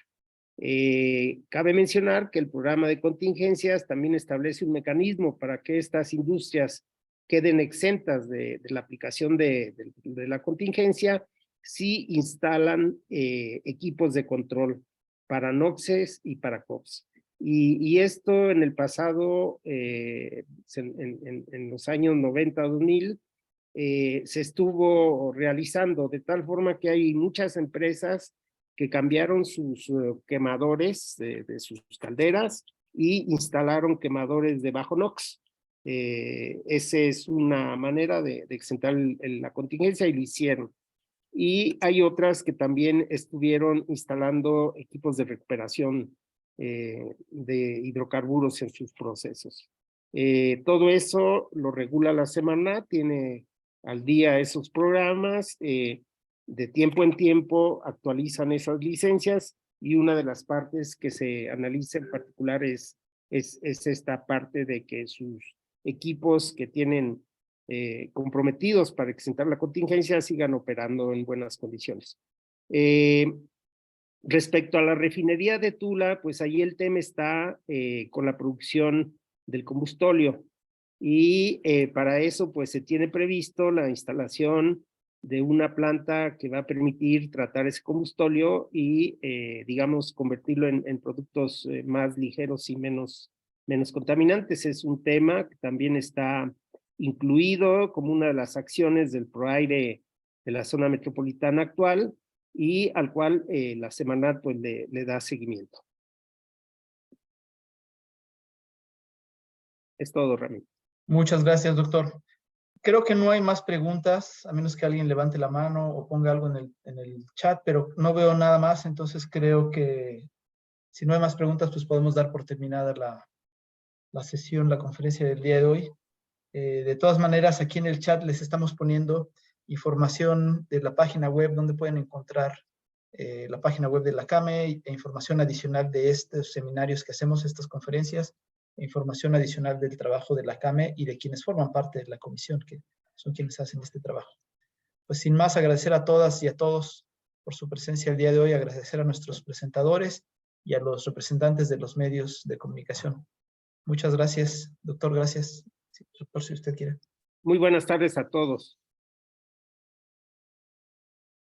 Cabe mencionar que el programa de contingencias también establece un mecanismo para que estas industrias queden exentas de la aplicación de la contingencia si instalan equipos de control para NOxes y para COPS. Y esto en el pasado, en los años 90-2000, se estuvo realizando de tal forma que hay muchas empresas que cambiaron sus quemadores de sus calderas y instalaron quemadores de bajo NOx. Esa es una manera de exentar la contingencia y lo hicieron. Y hay otras que también estuvieron instalando equipos de recuperación de hidrocarburos en sus procesos. Todo eso lo regula la Semarnat, tiene al día esos programas, de tiempo en tiempo actualizan esas licencias y una de las partes que se analiza en particular es esta parte de que sus equipos que tienen comprometidos para exentar la contingencia sigan operando en buenas condiciones. Respecto a la refinería de Tula, pues ahí el tema está con la producción del combustóleo y para eso pues se tiene previsto la instalación de una planta que va a permitir tratar ese combustóleo y digamos convertirlo en productos más ligeros y menos contaminantes. Es un tema que también está incluido como una de las acciones del ProAire de la zona metropolitana actual y al cual la Semarnat pues, le da seguimiento. Es todo, Ramiro. Muchas gracias, doctor. Creo que no hay más preguntas, a menos que alguien levante la mano o ponga algo en el chat, pero no veo nada más, entonces creo que si no hay más preguntas, pues podemos dar por terminada la sesión, la conferencia del día de hoy. De todas maneras, aquí en el chat les estamos poniendo información de la página web donde pueden encontrar la página web de la CAME e información adicional de estos seminarios que hacemos, estas conferencias, información adicional del trabajo de la CAME y de quienes forman parte de la comisión, que son quienes hacen este trabajo. Pues sin más, agradecer a todas y a todos por su presencia el día de hoy, agradecer a nuestros presentadores y a los representantes de los medios de comunicación. Muchas gracias, doctor, gracias. Sí, doctor, si usted quiere. Muy buenas tardes a todos.